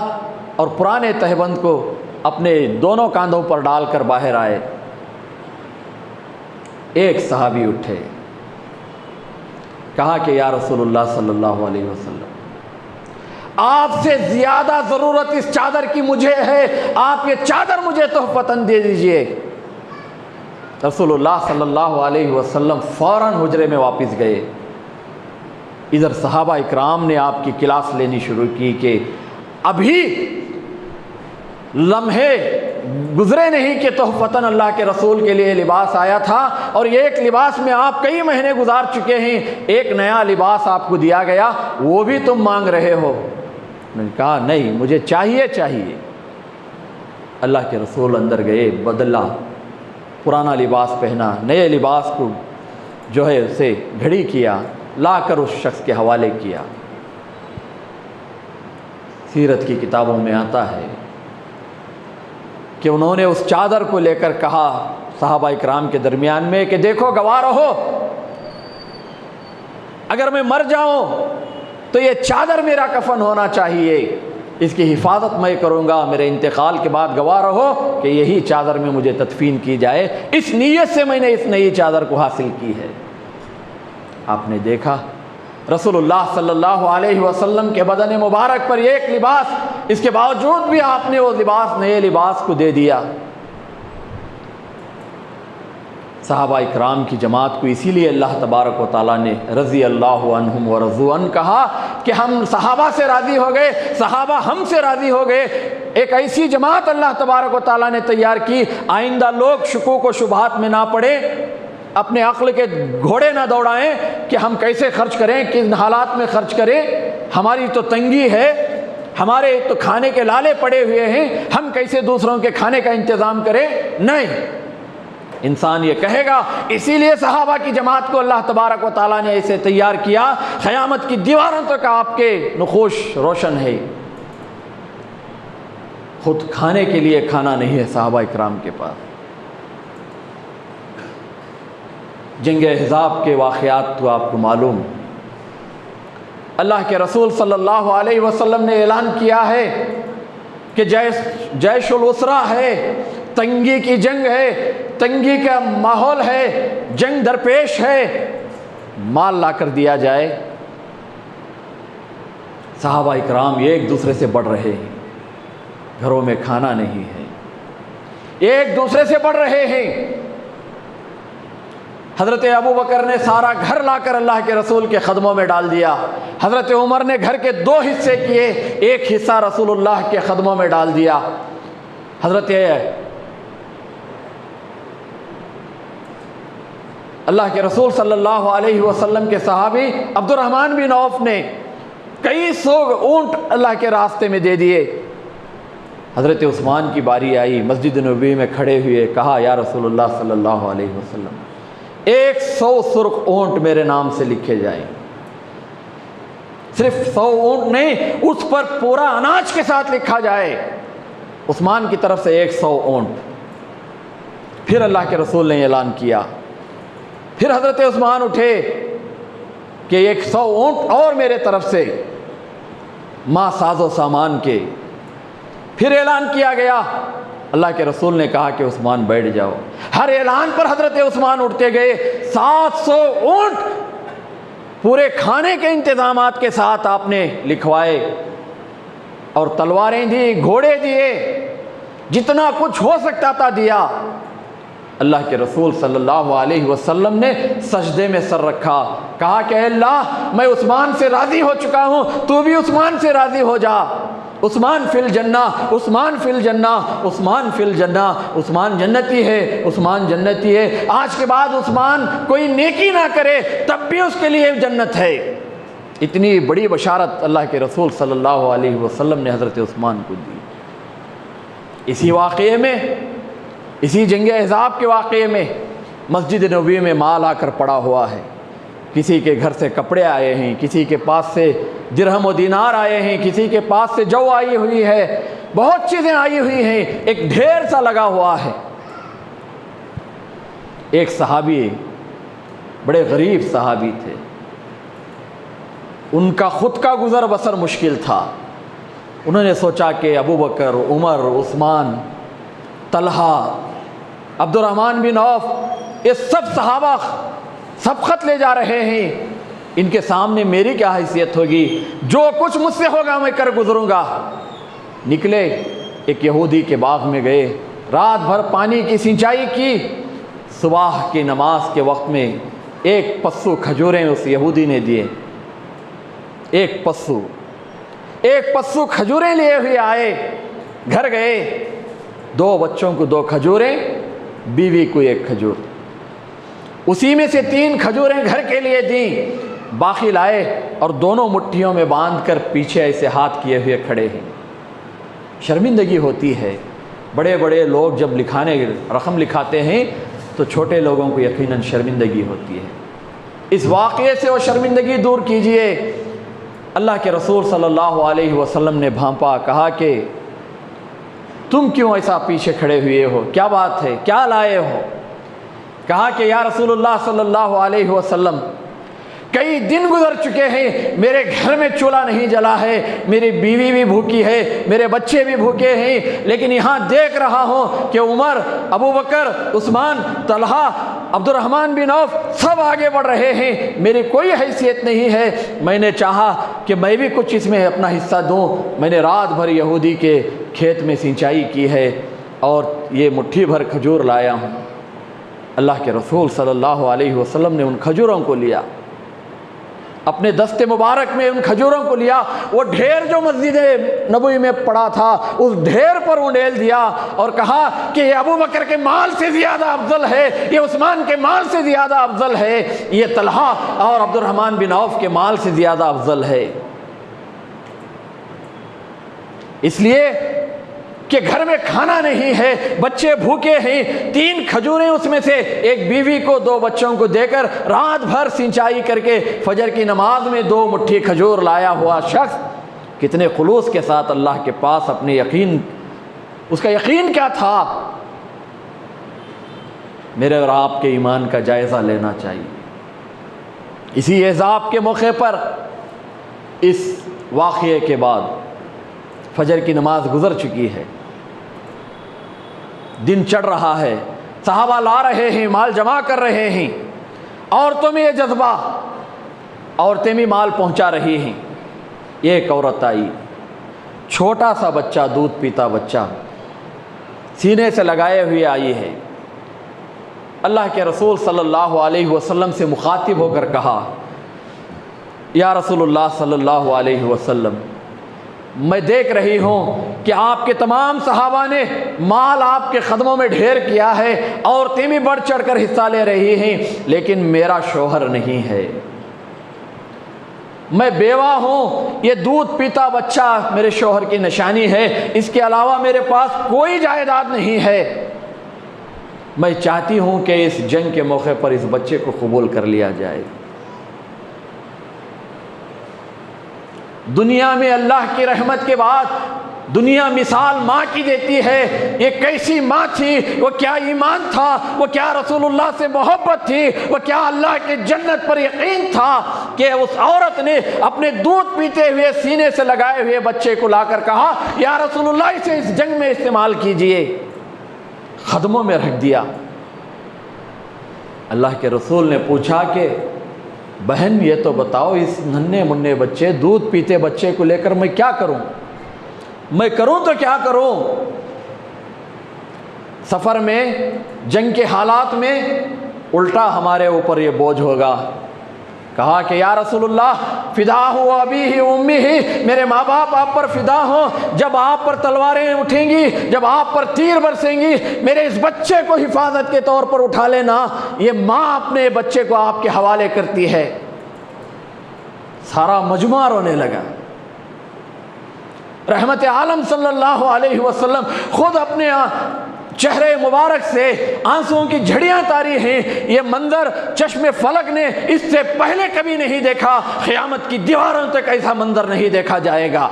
اور پرانے تہبند کو اپنے دونوں کاندھوں پر ڈال کر باہر آئے۔ ایک صحابی اٹھے, کہا کہ یا رسول اللہ صلی اللہ علیہ وسلم, آپ سے زیادہ ضرورت اس چادر کی مجھے ہے, آپ یہ چادر مجھے تحفتاً دے دیجئے. رسول اللہ صلی اللہ علیہ وسلم فوراً حجرے میں واپس گئے. ادھر صحابہ اکرام نے آپ کی کلاس لینی شروع کی کہ ابھی لمحے گزرے نہیں کہ تحفتاً اللہ کے رسول کے لیے لباس آیا تھا, اور یہ ایک لباس میں آپ کئی مہینے گزار چکے ہیں, ایک نیا لباس آپ کو دیا گیا, وہ بھی تم مانگ رہے ہو. میں نے کہا نہیں, مجھے چاہیے. اللہ کے رسول اندر گئے, بدلا, پرانا لباس پہنا, نئے لباس کو جو ہے اسے گھڑی کیا, لا کر اس شخص کے حوالے کیا. سیرت کی کتابوں میں آتا ہے کہ انہوں نے اس چادر کو لے کر کہا صحابہ اکرام کے درمیان میں کہ دیکھو گواہ رہو, اگر میں مر جاؤں تو یہ چادر میرا کفن ہونا چاہیے, اس کی حفاظت میں کروں گا, میرے انتقال کے بعد گواہ رہو کہ یہی چادر میں مجھے تدفین کی جائے. اس نیت سے میں نے اس نئی چادر کو حاصل کی ہے. آپ نے دیکھا رسول اللہ صلی اللہ علیہ وسلم کے بدن مبارک پر ایک لباس, اس کے باوجود بھی آپ نے وہ لباس, نئے لباس کو دے دیا. صحابہ اکرام کی جماعت کو اسی لیے اللہ تبارک و تعالیٰ نے رضی اللہ عنہم و رضوا عنہ کہا کہ ہم صحابہ سے راضی ہو گئے, صحابہ ہم سے راضی ہو گئے. ایک ایسی جماعت اللہ تبارک و تعالیٰ نے تیار کی, آئندہ لوگ شکوک و شبہات میں نہ پڑے, اپنے عقل کے گھوڑے نہ دوڑائیں کہ ہم کیسے خرچ کریں, کن حالات میں خرچ کریں, ہماری تو تنگی ہے, ہمارے تو کھانے کے لالے پڑے ہوئے ہیں, ہم کیسے دوسروں کے کھانے کا انتظام کریں. نہیں, انسان یہ کہے گا. اسی لیے صحابہ کی جماعت کو اللہ تبارک و تعالیٰ نے ایسے تیار کیا, قیامت کی دیواروں تک آپ کے نقوش روشن ہے. خود کھانے کے لیے کھانا نہیں ہے صحابہ اکرام کے پاس. جنگ احزاب کے واقعات تو آپ کو معلوم, اللہ کے رسول صلی اللہ علیہ وسلم نے اعلان کیا ہے کہ جیش الاسرہ ہے, تنگی کی جنگ ہے, تنگی کا ماحول ہے, جنگ درپیش ہے, مال لا کر دیا جائے. صحابہ اکرام ایک دوسرے سے بڑھ رہے ہیں, گھروں میں کھانا نہیں ہے, ایک دوسرے سے بڑھ رہے ہیں. حضرت ابو بکر نے سارا گھر لا کر اللہ کے رسول کے قدموں میں ڈال دیا. حضرت عمر نے گھر کے 2 حصے کیے, ایک حصہ رسول اللہ کے قدموں میں ڈال دیا. حضرت اللہ کے رسول صلی اللہ علیہ وسلم کے صحابی عبد الرحمن بن عوف نے کئی 100 اونٹ اللہ کے راستے میں دے دیے. حضرت عثمان کی باری آئی, مسجد نبوی میں کھڑے ہوئے, کہا یا رسول اللہ صلی اللہ علیہ وسلم 100 سرخ اونٹ میرے نام سے لکھے جائیں. صرف 100 اونٹ نہیں, اس پر پورا اناج کے ساتھ لکھا جائے. عثمان کی طرف سے 100 اونٹ. پھر اللہ کے رسول نے اعلان کیا, پھر حضرت عثمان اٹھے کہ 100 اونٹ اور میرے طرف سے, ماں ساز و سامان کے. پھر اعلان کیا گیا, اللہ کے رسول نے کہا کہ عثمان بیٹھ جاؤ. ہر اعلان پر حضرت عثمان اٹھتے گئے. 700 اونٹ پورے کھانے کے انتظامات کے ساتھ آپ نے لکھوائے, اور تلواریں دی, گھوڑے دیے, جتنا کچھ ہو سکتا تھا دیا. اللہ کے رسول صلی اللہ علیہ وسلم نے سجدے میں سر رکھا, کہا کہ اے اللہ میں عثمان سے راضی ہو چکا ہوں, تو بھی عثمان سے راضی ہو جا. عثمان فی الجنہ, عثمان فی الجنہ, عثمان فی الجنہ. عثمان جنتی ہے, عثمان جنتی ہے. آج کے بعد عثمان کوئی نیکی نہ کرے تب بھی اس کے لیے جنت ہے. اتنی بڑی بشارت اللہ کے رسول صلی اللہ علیہ وسلم نے حضرت عثمان کو دی. اسی واقعے میں, اسی جنگ احزاب کے واقعے میں مسجد نبوی میں مال آ کر پڑا ہوا ہے. کسی کے گھر سے کپڑے آئے ہیں, کسی کے پاس سے درہم و دینار آئے ہیں, کسی کے پاس سے جو آئی ہوئی ہے, بہت چیزیں آئی ہوئی ہیں, ایک ڈھیر سا لگا ہوا ہے. ایک صحابی, بڑے غریب صحابی تھے, ان کا خود کا گزر بسر مشکل تھا. انہوں نے سوچا کہ ابو بکر, عمر, عثمان, طلحہ, عبد الرحمن بن عوف یہ سب صحابہ سبقت لے جا رہے ہیں، ان کے سامنے میری کیا حیثیت ہوگی؟ جو کچھ مجھ سے ہوگا میں کر گزروں گا۔ نکلے، ایک یہودی کے باغ میں گئے، رات بھر پانی کی سینچائی کی، صبح کی نماز کے وقت میں ایک پسو کھجوریں اس یہودی نے دیے، ایک پسو کھجوریں لیے ہوئے آئے، گھر گئے، 2 بچوں کو 2 کھجوریں، بیوی کو 1 کھجور، اسی میں سے 3 کھجوریں گھر کے لیے دیں، باقی لائے اور دونوں مٹھیوں میں باندھ کر پیچھے ایسے ہاتھ کیے ہوئے کھڑے ہیں۔ شرمندگی ہوتی ہے، بڑے بڑے لوگ جب رقم لکھاتے ہیں تو چھوٹے لوگوں کو یقیناً شرمندگی ہوتی ہے۔ اس واقعے سے وہ شرمندگی دور کیجئے۔ اللہ کے رسول صلی اللہ علیہ وسلم نے بھانپا، کہا کہ تم کیوں ایسا پیچھے کھڑے ہوئے ہو؟ کیا بات ہے؟ کیا لائے ہو؟ کہا کہ یا رسول اللہ صلی اللہ علیہ وسلم، کئی دن گزر چکے ہیں، میرے گھر میں چولہا نہیں جلا ہے، میری بیوی بھی بھوکی ہے، میرے بچے بھی بھوکے ہیں، لیکن یہاں دیکھ رہا ہوں کہ عمر، ابو بکر، عثمان، طلحہ، عبد الرحمن بن عوف سب آگے بڑھ رہے ہیں، میری کوئی حیثیت نہیں ہے۔ میں نے چاہا کہ میں بھی کچھ اس میں اپنا حصہ دوں، میں نے رات بھر یہودی کے کھیت میں سینچائی کی ہے اور یہ مٹھی بھر کھجور لایا ہوں۔ اللہ کے رسول صلی اللہ علیہ وسلم نے ان کھجوروں کو لیا، اپنے دست مبارک میں ان کھجوروں کو لیا، وہ ڈھیر جو مسجد نبوی میں پڑا تھا اس ڈھیر پر انڈیل دیا اور کہا کہ یہ ابو بکر کے مال سے زیادہ افضل ہے، یہ عثمان کے مال سے زیادہ افضل ہے، یہ طلحہ اور عبد الرحمن بن عوف کے مال سے زیادہ افضل ہے۔ اس لیے کہ گھر میں کھانا نہیں ہے، بچے بھوکے ہیں، 3 کھجوریں اس میں سے ایک بیوی کو 2 بچوں کو دے کر رات بھر سینچائی کر کے فجر کی نماز میں 2 مٹھی کھجور لایا ہوا شخص کتنے خلوص کے ساتھ اللہ کے پاس اپنے یقین، اس کا یقین کیا تھا؟ میرے اور آپ کے ایمان کا جائزہ لینا چاہیے۔ اسی عذاب کے موقع پر اس واقعے کے بعد فجر کی نماز گزر چکی ہے، دن چڑھ رہا ہے، صحابہ لا رہے ہیں، مال جمع کر رہے ہیں، عورتوں میں یہ جذبہ، عورتیں بھی مال پہنچا رہی ہیں۔ ایک عورت آئی، چھوٹا سا بچہ، دودھ پیتا بچہ سینے سے لگائے ہوئے آئی ہے، اللہ کے رسول صلی اللہ علیہ وسلم سے مخاطب ہو کر کہا، یا رسول اللہ صلی اللہ علیہ وسلم، میں دیکھ رہی ہوں کہ آپ کے تمام صحابہ نے مال آپ کے قدموں میں ڈھیر کیا ہے، عورتیں بھی بڑھ چڑھ کر حصہ لے رہی ہیں، لیکن میرا شوہر نہیں ہے، میں بیوہ ہوں، یہ دودھ پیتا بچہ میرے شوہر کی نشانی ہے، اس کے علاوہ میرے پاس کوئی جائیداد نہیں ہے، میں چاہتی ہوں کہ اس جنگ کے موقع پر اس بچے کو قبول کر لیا جائے۔ دنیا میں اللہ کی رحمت کے بعد دنیا مثال ماں کی دیتی ہے، یہ کیسی ماں تھی، وہ کیا ایمان تھا، وہ کیا رسول اللہ سے محبت تھی، وہ کیا اللہ کی جنت پر یقین تھا کہ اس عورت نے اپنے دودھ پیتے ہوئے سینے سے لگائے ہوئے بچے کو لا کر کہا، یا رسول اللہ اسے اس جنگ میں استعمال کیجئے، قدموں میں رکھ دیا۔ اللہ کے رسول نے پوچھا کہ بہن یہ تو بتاؤ، اس ننھے منھے بچے، دودھ پیتے بچے کو لے کر میں کیا کروں؟ میں کروں تو کیا کروں؟ سفر میں، جنگ کے حالات میں الٹا ہمارے اوپر یہ بوجھ ہوگا۔ کہا کہ یا رسول اللہ، فدا ہو ابی ہی امی ہی، میرے ماں باپ آپ پر فدا ہوں، جب آپ پر تلواریں اٹھیں گی، جب آپ پر تیر برسیں گی، میرے اس بچے کو حفاظت کے طور پر اٹھا لینا۔ یہ ماں اپنے بچے کو آپ کے حوالے کرتی ہے۔ سارا مجمع رونے لگا۔ رحمت عالم صلی اللہ علیہ وسلم خود اپنے چہرے مبارک سے آنسوؤں کی جھڑیاں تاری ہیں۔ یہ منظر چشم فلک نے اس سے پہلے کبھی نہیں دیکھا، قیامت کی دیواروں تک ایسا منظر نہیں دیکھا جائے گا۔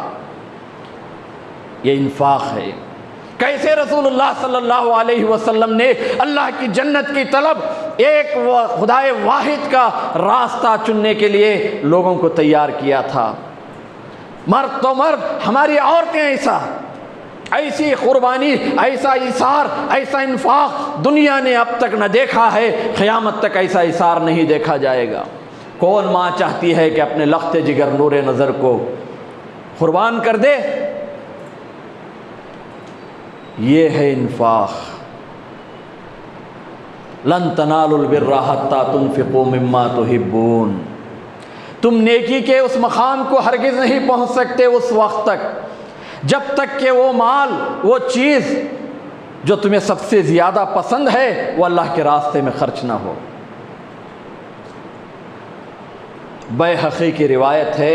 یہ انفاق ہے۔ کیسے رسول اللہ صلی اللہ علیہ وسلم نے اللہ کی جنت کی طلب، ایک خدائے واحد کا راستہ چننے کے لیے لوگوں کو تیار کیا تھا۔ مرد تو مرد، ہماری عورتیں ایسا، ایسی قربانی، ایسا ایثار، ایسا انفاق دنیا نے اب تک نہ دیکھا ہے، قیامت تک ایسا ایثار نہیں دیکھا جائے گا۔ کون ماں چاہتی ہے کہ اپنے لخت جگر نور نظر کو قربان کر دے؟ یہ ہے انفاق۔ لن تنالوا البر حتى تنفقوا مما تحبون۔ تم نیکی کے اس مقام کو ہرگز نہیں پہنچ سکتے اس وقت تک جب تک کہ وہ مال، وہ چیز جو تمہیں سب سے زیادہ پسند ہے وہ اللہ کے راستے میں خرچ نہ ہو۔ بیہقی کی روایت ہے،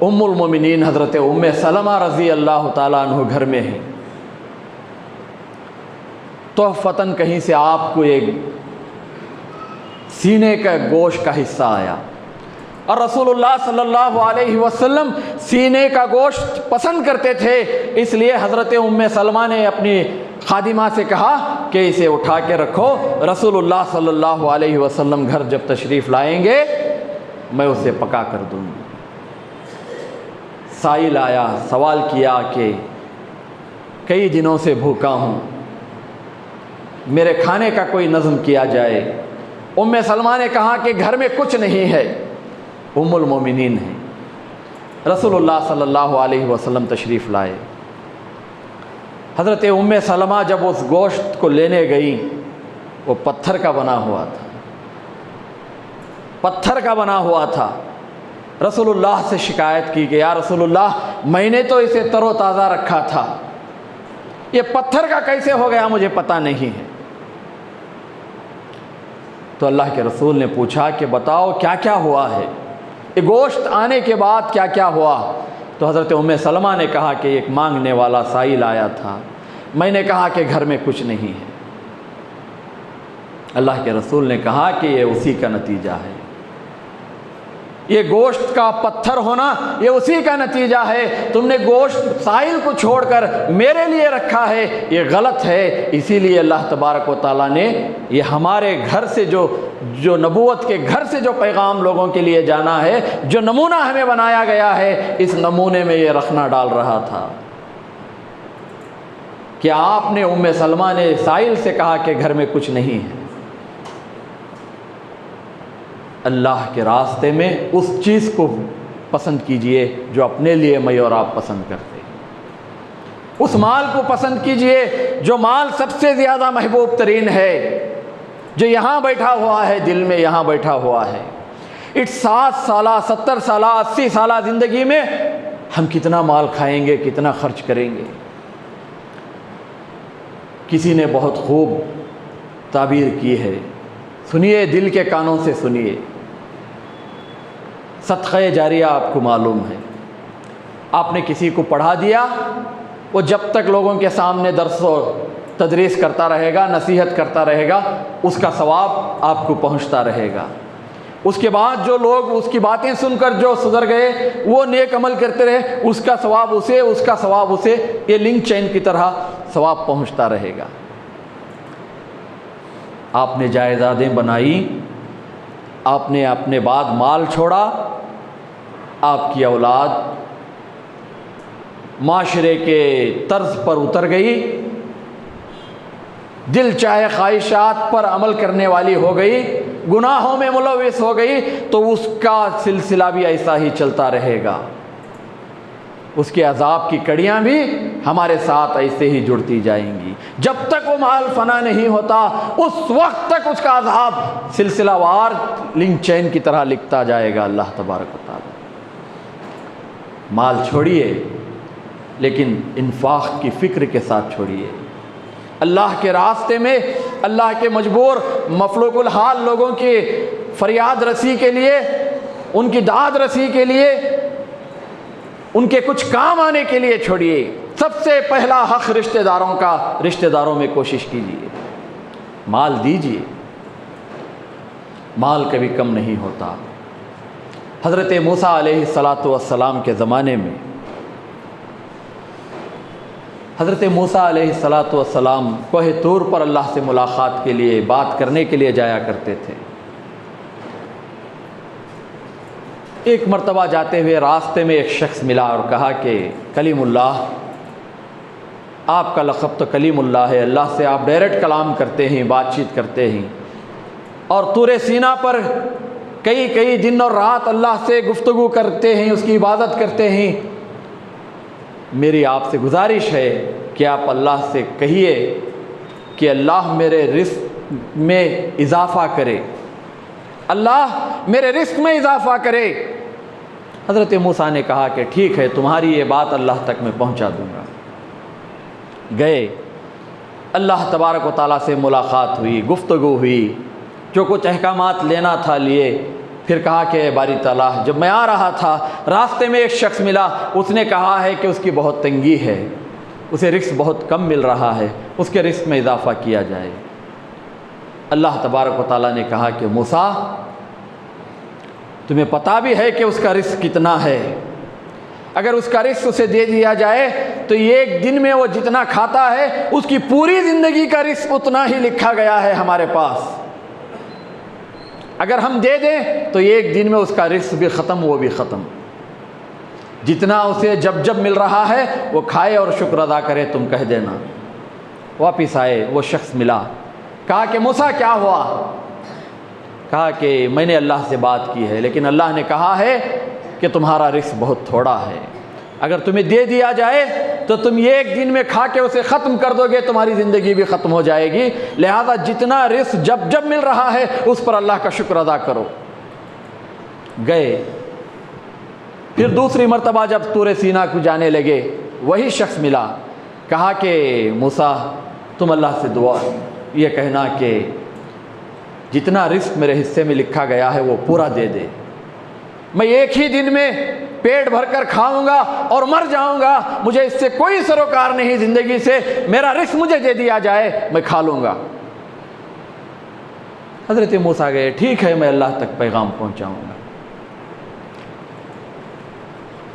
ام المومنین حضرت ام سلمہ رضی اللہ تعالیٰ عنہ گھر میں ہے، تحفتاً کہیں سے آپ کو ایک سینے کا گوشت کا حصہ آیا، اور رسول اللہ صلی اللہ علیہ وسلم سینے کا گوشت پسند کرتے تھے، اس لیے حضرت ام سلمہ نے اپنی خادمہ سے کہا کہ اسے اٹھا کے رکھو، رسول اللہ صلی اللہ علیہ وسلم گھر جب تشریف لائیں گے میں اسے پکا کر دوں گی۔ سائل آیا، سوال کیا کہ کئی دنوں سے بھوکا ہوں، میرے کھانے کا کوئی نظم کیا جائے۔ ام سلمہ نے کہا کہ گھر میں کچھ نہیں ہے، ام المومنین ہیں، رسول اللہ صلی اللہ علیہ وسلم تشریف لائے۔ حضرت ام سلمہ جب اس گوشت کو لینے گئی، وہ پتھر کا بنا ہوا تھا، پتھر کا بنا ہوا تھا۔ رسول اللہ سے شکایت کی کہ یا رسول اللہ، میں نے تو اسے تر و تازہ رکھا تھا، یہ پتھر کا کیسے ہو گیا مجھے پتہ نہیں ہے۔ تو اللہ کے رسول نے پوچھا کہ بتاؤ کیا کیا ہوا ہے، یہ گوشت آنے کے بعد کیا کیا ہوا؟ تو حضرت ام سلمہ نے کہا کہ ایک مانگنے والا سائل آیا تھا، میں نے کہا کہ گھر میں کچھ نہیں ہے۔ اللہ کے رسول نے کہا کہ یہ اسی کا نتیجہ ہے، یہ گوشت کا پتھر ہونا یہ اسی کا نتیجہ ہے، تم نے گوشت سائل کو چھوڑ کر میرے لیے رکھا ہے، یہ غلط ہے۔ اسی لیے اللہ تبارک و تعالیٰ نے یہ ہمارے گھر سے جو نبوت کے گھر سے جو پیغام لوگوں کے لیے جانا ہے، جو نمونہ ہمیں بنایا گیا ہے، اس نمونے میں یہ رکھنا ڈال رہا تھا کہ آپ نے ام سلمہ نے سائل سے کہا کہ گھر میں کچھ نہیں ہے۔ اللہ کے راستے میں اس چیز کو پسند کیجئے جو اپنے لیے میں اور آپ پسند کرتے ہیں، اس مال کو پسند کیجئے جو مال سب سے زیادہ محبوب ترین ہے، جو یہاں بیٹھا ہوا ہے، دل میں یہاں بیٹھا ہوا ہے۔ اس 60 سالہ 70 سالہ 80 سالہ زندگی میں ہم کتنا مال کھائیں گے، کتنا خرچ کریں گے؟ کسی نے بہت خوب تعبیر کی ہے، سنیے، دل کے کانوں سے سنیے۔ صدقہ جاریہ آپ کو معلوم ہے، آپ نے کسی کو پڑھا دیا، وہ جب تک لوگوں کے سامنے درس و تدریس کرتا رہے گا، نصیحت کرتا رہے گا، اس کا ثواب آپ کو پہنچتا رہے گا۔ اس کے بعد جو لوگ اس کی باتیں سن کر جو سدھر گئے، وہ نیک عمل کرتے رہے، اس کا ثواب اسے، اس کا ثواب اسے، یہ لنک چین کی طرح ثواب پہنچتا رہے گا۔ آپ نے جائیدادیں بنائی، آپ نے اپنے بعد مال چھوڑا، آپ کی اولاد معاشرے کے طرز پر اتر گئی، دل چاہے خواہشات پر عمل کرنے والی ہو گئی، گناہوں میں ملوث ہو گئی، تو اس کا سلسلہ بھی ایسا ہی چلتا رہے گا، اس کے عذاب کی کڑیاں بھی ہمارے ساتھ ایسے ہی جڑتی جائیں گی۔ جب تک وہ مال فنا نہیں ہوتا، اس وقت تک اس کا عذاب سلسلہ وار لنک چین کی طرح لکھتا جائے گا۔ اللہ تبارک و تعالی مال چھوڑیے، لیکن انفاق کی فکر کے ساتھ چھوڑیے۔ اللہ کے راستے میں، اللہ کے مجبور مفلوق الحال لوگوں کی فریاد رسی کے لیے، ان کی داد رسی کے لیے، ان کے کچھ کام آنے کے لیے چھوڑیے۔ سب سے پہلا حق رشتہ داروں کا، رشتہ داروں میں کوشش کیجیے، مال دیجیے، مال کبھی کم نہیں ہوتا۔ حضرت موسیٰ علیہ السلام کے زمانے میں حضرت موسیٰ علیہ السلام کوہ طور پر اللہ سے ملاقات کے لیے، بات کرنے کے لیے جایا کرتے تھے۔ ایک مرتبہ جاتے ہوئے راستے میں ایک شخص ملا اور کہا کہ کلیم اللہ، آپ کا لقب تو کلیم اللہ ہے، اللہ سے آپ ڈائریکٹ کلام کرتے ہیں، بات چیت کرتے ہیں، اور طور سینا پر کئی دن اور رات اللہ سے گفتگو کرتے ہیں، اس کی عبادت کرتے ہیں۔ میری آپ سے گزارش ہے کہ آپ اللہ سے کہیے کہ اللہ میرے رزق میں اضافہ کرے، اللہ میرے رزق میں اضافہ کرے۔ حضرت موسیٰ نے کہا کہ ٹھیک ہے، تمہاری یہ بات اللہ تک میں پہنچا دوں گا۔ گئے، اللہ تبارک و تعالیٰ سے ملاقات ہوئی، گفتگو ہوئی، جو کچھ احکامات لینا تھا لیے۔ پھر کہا کہ باری تعالیٰ، جب میں آ رہا تھا راستے میں ایک شخص ملا، اس نے کہا ہے کہ اس کی بہت تنگی ہے، اسے رزق بہت کم مل رہا ہے، اس کے رزق میں اضافہ کیا جائے۔ اللہ تبارک و تعالیٰ نے کہا کہ موسیٰ، تمہیں پتہ بھی ہے کہ اس کا رزق کتنا ہے، اگر اس کا رزق اسے دے دیا جائے تو ایک دن میں وہ جتنا کھاتا ہے اس کی پوری زندگی کا رزق اتنا ہی لکھا گیا ہے ہمارے پاس۔ اگر ہم دے دیں تو ایک دن میں اس کا رزق بھی ختم، وہ بھی ختم۔ جتنا اسے جب مل رہا ہے وہ کھائے اور شکر ادا کرے، تم کہہ دینا۔ واپس آئے، وہ شخص ملا، کہا کہ موسیٰ کیا ہوا؟ کہا کہ میں نے اللہ سے بات کی ہے، لیکن اللہ نے کہا ہے کہ تمہارا رزق بہت تھوڑا ہے، اگر تمہیں دے دیا جائے تو تم ایک دن میں کھا کے اسے ختم کر دو گے، تمہاری زندگی بھی ختم ہو جائے گی، لہذا جتنا رزق جب مل رہا ہے اس پر اللہ کا شکر ادا کرو۔ گئے، پھر دوسری مرتبہ جب طور سینا کو جانے لگے، وہی شخص ملا، کہا کہ موسیٰ تم اللہ سے دعا یہ کہنا کہ جتنا رزق میرے حصے میں لکھا گیا ہے وہ پورا دے دے، میں ایک ہی دن میں پیٹ بھر کر کھاؤں گا اور مر جاؤں گا، مجھے اس سے کوئی سروکار نہیں زندگی سے، میرا رزق مجھے دے دیا جائے، میں کھا لوں گا۔ حضرت موسیٰ گئے، ٹھیک ہے میں اللہ تک پیغام پہنچاؤں گا۔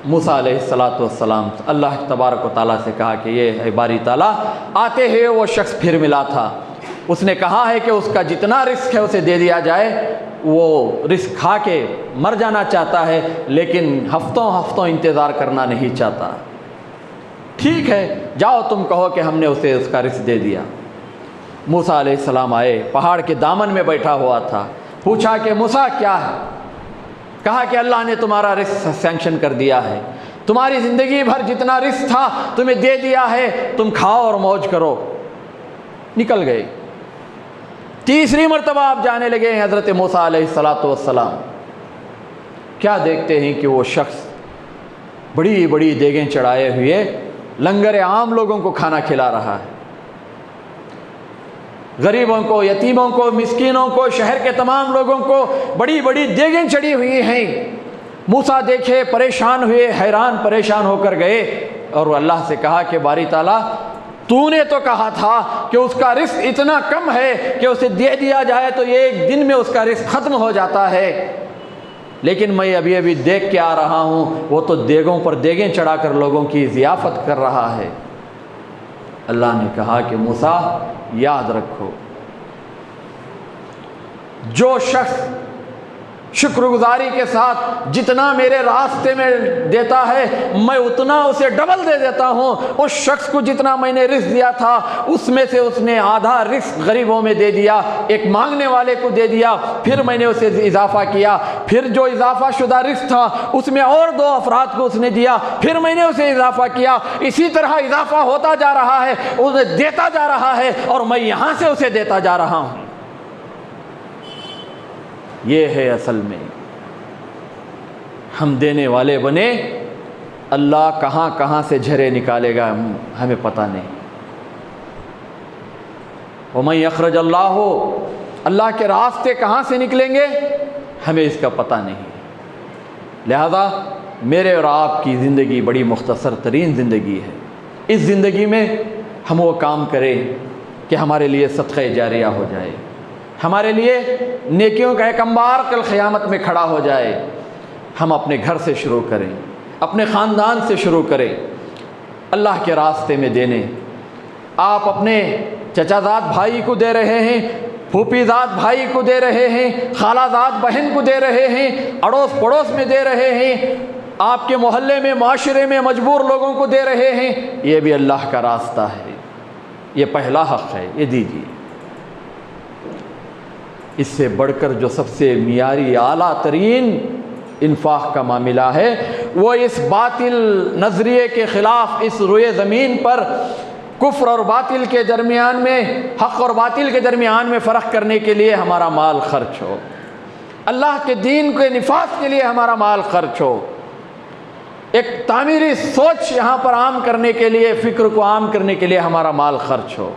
موسیٰ علیہ السلام اللہ تبارک و تعالیٰ سے کہا کہ یہ ہے باری تعالیٰ، آتے ہوئے وہ شخص پھر ملا تھا، اس نے کہا ہے کہ اس کا جتنا رزق ہے اسے دے دیا جائے، وہ رزق کھا کے مر جانا چاہتا ہے لیکن ہفتوں انتظار کرنا نہیں چاہتا۔ ٹھیک ہے، جاؤ تم کہو کہ ہم نے اسے اس کا رزق دے دیا۔ موسیٰ علیہ السلام آئے، پہاڑ کے دامن میں بیٹھا ہوا تھا، پوچھا کہ موسیٰ کیا ہے؟ کہا کہ اللہ نے تمہارا رزق سینکشن کر دیا ہے، تمہاری زندگی بھر جتنا رزق تھا تمہیں دے دیا ہے، تم کھاؤ اور موج کرو۔ نکل گئے۔ تیسری مرتبہ آپ جانے لگے ہیں حضرت موسیٰ علیہ السلام، کیا دیکھتے ہیں کہ وہ شخص بڑی بڑی دیگیں چڑھائے ہوئے لنگر عام لوگوں کو کھانا کھلا رہا ہے، غریبوں کو، یتیموں کو، مسکینوں کو، شہر کے تمام لوگوں کو بڑی بڑی دیگیں چڑھی ہوئی ہیں۔ موسیٰ دیکھے، پریشان ہوئے، حیران پریشان ہو کر گئے اور اللہ سے کہا کہ باری تعالیٰ، تو نے تو کہا تھا کہ اس کا رزق اتنا کم ہے کہ اسے دے دیا جائے تو ایک دن میں اس کا رزق ختم ہو جاتا ہے، لیکن میں ابھی دیکھ کے آ رہا ہوں وہ تو دیگوں پر دیگیں چڑھا کر لوگوں کی ضیافت کر رہا ہے۔ اللہ نے کہا کہ موسیٰ یاد رکھو، جو شخص شکر گزاری کے ساتھ جتنا میرے راستے میں دیتا ہے میں اتنا اسے ڈبل دے دیتا ہوں۔ اس شخص کو جتنا میں نے رزق دیا تھا اس میں سے اس نے آدھا رزق غریبوں میں دے دیا، ایک مانگنے والے کو دے دیا، پھر میں نے اسے اضافہ کیا، پھر جو اضافہ شدہ رزق تھا اس میں اور 2 افراد کو اس نے دیا، پھر میں نے اسے اضافہ کیا، اسی طرح اضافہ ہوتا جا رہا ہے، اسے دیتا جا رہا ہے اور میں یہاں سے اسے دیتا جا رہا ہوں۔ یہ ہے اصل میں ہم دینے والے بنے، اللہ کہاں کہاں سے جھرے نکالے گا ہمیں پتہ نہیں۔ وَمَن يَخْرَجَ اللَّهُ، اللہ کے راستے کہاں سے نکلیں گے ہمیں اس کا پتہ نہیں۔ لہذا میرے اور آپ کی زندگی بڑی مختصر ترین زندگی ہے، اس زندگی میں ہم وہ کام کریں کہ ہمارے لیے صدقہ جاریہ ہو جائے، ہمارے لیے نیکیوں کا ایک انبار کل قیامت میں کھڑا ہو جائے۔ ہم اپنے گھر سے شروع کریں، اپنے خاندان سے شروع کریں، اللہ کے راستے میں دینے۔ آپ اپنے چچا زاد بھائی کو دے رہے ہیں، پھوپھی زاد بھائی کو دے رہے ہیں، خالہ زاد بہن کو دے رہے ہیں، اڑوس پڑوس میں دے رہے ہیں، آپ کے محلے میں معاشرے میں مجبور لوگوں کو دے رہے ہیں، یہ بھی اللہ کا راستہ ہے، یہ پہلا حق ہے، یہ دیجیے۔ اس سے بڑھ کر جو سب سے معیاری اعلیٰ ترین انفاق کا معاملہ ہے وہ اس باطل نظریے کے خلاف اس روئے زمین پر کفر اور باطل کے درمیان میں، حق اور باطل کے درمیان میں فرق کرنے کے لیے ہمارا مال خرچ ہو، اللہ کے دین کے نفاذ کے لیے ہمارا مال خرچ ہو، ایک تعمیری سوچ یہاں پر عام کرنے کے لیے، فکر کو عام کرنے کے لیے ہمارا مال خرچ ہو،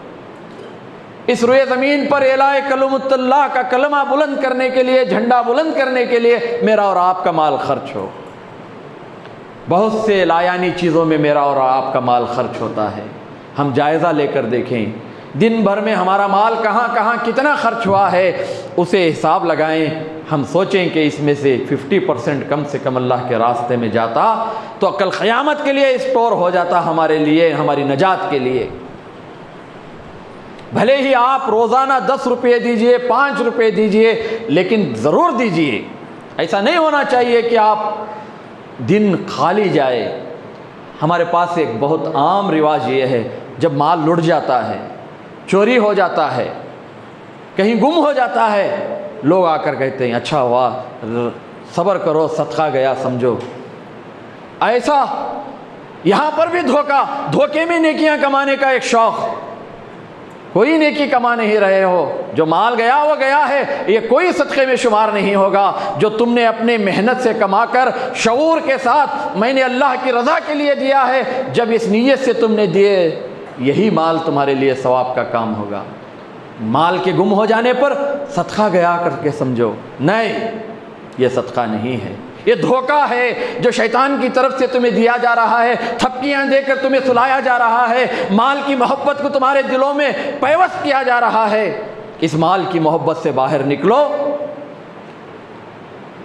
اس روئے زمین پر اعلاء کلمۃ اللہ کا کلمہ بلند کرنے کے لیے، جھنڈا بلند کرنے کے لیے میرا اور آپ کا مال خرچ ہو۔ بہت سے لایانی چیزوں میں میرا اور آپ کا مال خرچ ہوتا ہے، ہم جائزہ لے کر دیکھیں دن بھر میں ہمارا مال کہاں کہاں کتنا خرچ ہوا ہے، اسے حساب لگائیں، ہم سوچیں کہ اس میں سے 50% کم سے کم اللہ کے راستے میں جاتا تو کل قیامت کے لیے اسٹور ہو جاتا ہمارے لیے، ہماری نجات کے لیے۔ بھلے ہی آپ روزانہ 10 روپے دیجئے، 5 روپے دیجئے، لیکن ضرور دیجئے۔ ایسا نہیں ہونا چاہیے کہ آپ دن خالی جائے۔ ہمارے پاس ایک بہت عام رواج یہ ہے، جب مال لٹ جاتا ہے، چوری ہو جاتا ہے، کہیں گم ہو جاتا ہے، لوگ آ کر کہتے ہیں اچھا ہوا، صبر کرو، صدقہ گیا سمجھو۔ ایسا یہاں پر بھی دھوکے میں نیکیاں کمانے کا ایک شوق، کوئی نیکی کما نہیں رہے ہو، جو مال گیا وہ گیا ہے، یہ کوئی صدقے میں شمار نہیں ہوگا۔ جو تم نے اپنے محنت سے کما کر شعور کے ساتھ میں نے اللہ کی رضا کے لیے دیا ہے، جب اس نیت سے تم نے دیے، یہی مال تمہارے لیے ثواب کا کام ہوگا۔ مال کے گم ہو جانے پر صدقہ گیا کر کے سمجھو، نہیں، یہ صدقہ نہیں ہے، یہ دھوکہ ہے جو شیطان کی طرف سے تمہیں دیا جا رہا ہے، تھپکیاں دے کر تمہیں سلایا جا رہا ہے، مال کی محبت کو تمہارے دلوں میں پیوست کیا جا رہا ہے۔ اس مال کی محبت سے باہر نکلو،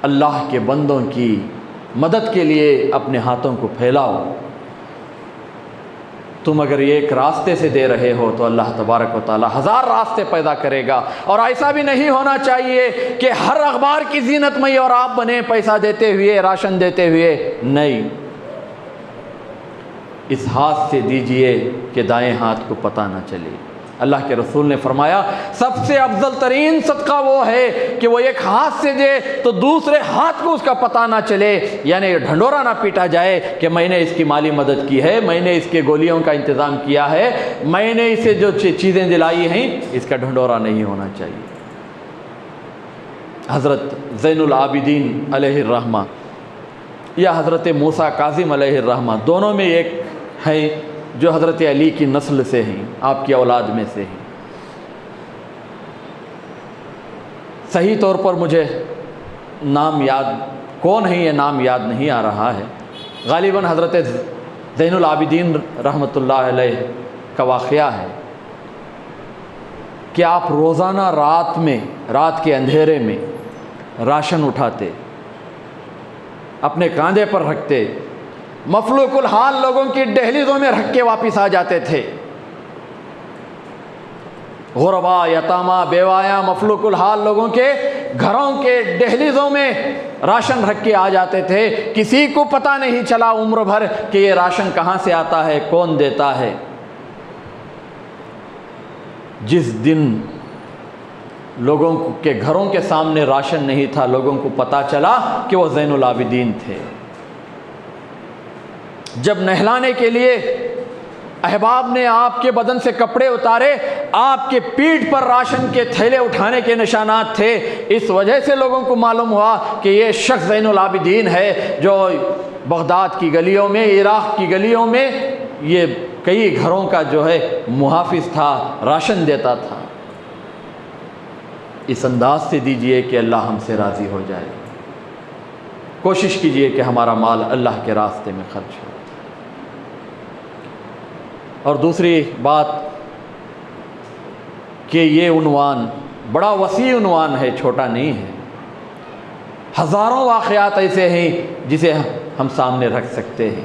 اللہ کے بندوں کی مدد کے لیے اپنے ہاتھوں کو پھیلاؤ۔ تم اگر ایک راستے سے دے رہے ہو تو اللہ تبارک و تعالی 1000 راستے پیدا کرے گا۔ اور ایسا بھی نہیں ہونا چاہیے کہ ہر اخبار کی زینت میں اور آپ بنے پیسہ دیتے ہوئے، راشن دیتے ہوئے، نہیں، اس ہاتھ سے دیجئے کہ دائیں ہاتھ کو پتہ نہ چلے۔ اللہ کے رسول نے فرمایا سب سے افضل ترین صدقہ وہ ہے کہ وہ ایک ہاتھ سے دے تو دوسرے ہاتھ کو اس کا پتہ نہ چلے، یعنی ڈھنڈورا نہ پیٹا جائے کہ میں نے اس کی مالی مدد کی ہے، میں نے اس کے گولیوں کا انتظام کیا ہے، میں نے اسے جو چیزیں دلائی ہیں، اس کا ڈھنڈورا نہیں ہونا چاہیے۔ حضرت زین العابدین علیہ الرحمہ یا حضرت موسیٰ کاظم علیہ الرحمہ، دونوں میں ایک ہیں جو حضرت علی کی نسل سے ہیں، آپ کی اولاد میں سے ہیں۔ صحیح طور پر مجھے نام یاد کون ہے، یہ نام یاد نہیں آ رہا ہے، غالباً حضرت زین العابدین رحمۃ اللہ علیہ کا واقعہ ہے کہ آپ روزانہ رات کے اندھیرے میں راشن اٹھاتے، اپنے کاندھے پر رکھتے، مفلوق الحال لوگوں کی دہلیزوں میں رکھ کے واپس آ جاتے تھے۔ غربا، یتامہ، بیوایا، مفلوق الحال لوگوں کے گھروں کے دہلیزوں میں راشن رکھ کے آ جاتے تھے، کسی کو پتہ نہیں چلا عمر بھر کہ یہ راشن کہاں سے آتا ہے، کون دیتا ہے۔ جس دن لوگوں کے گھروں کے سامنے راشن نہیں تھا، لوگوں کو پتہ چلا کہ وہ زین العابدین تھے۔ جب نہلانے کے لیے احباب نے آپ کے بدن سے کپڑے اتارے، آپ کے پیٹھ پر راشن کے تھیلے اٹھانے کے نشانات تھے، اس وجہ سے لوگوں کو معلوم ہوا کہ یہ شخص زین العابدین ہے جو بغداد کی گلیوں میں، عراق کی گلیوں میں یہ کئی گھروں کا جو ہے محافظ تھا، راشن دیتا تھا۔ اس انداز سے دیجئے کہ اللہ ہم سے راضی ہو جائے۔ کوشش کیجئے کہ ہمارا مال اللہ کے راستے میں خرچ ہو۔ اور دوسری بات کہ یہ عنوان بڑا وسیع عنوان ہے، چھوٹا نہیں ہے۔ ہزاروں واقعات ایسے ہیں جسے ہم سامنے رکھ سکتے ہیں۔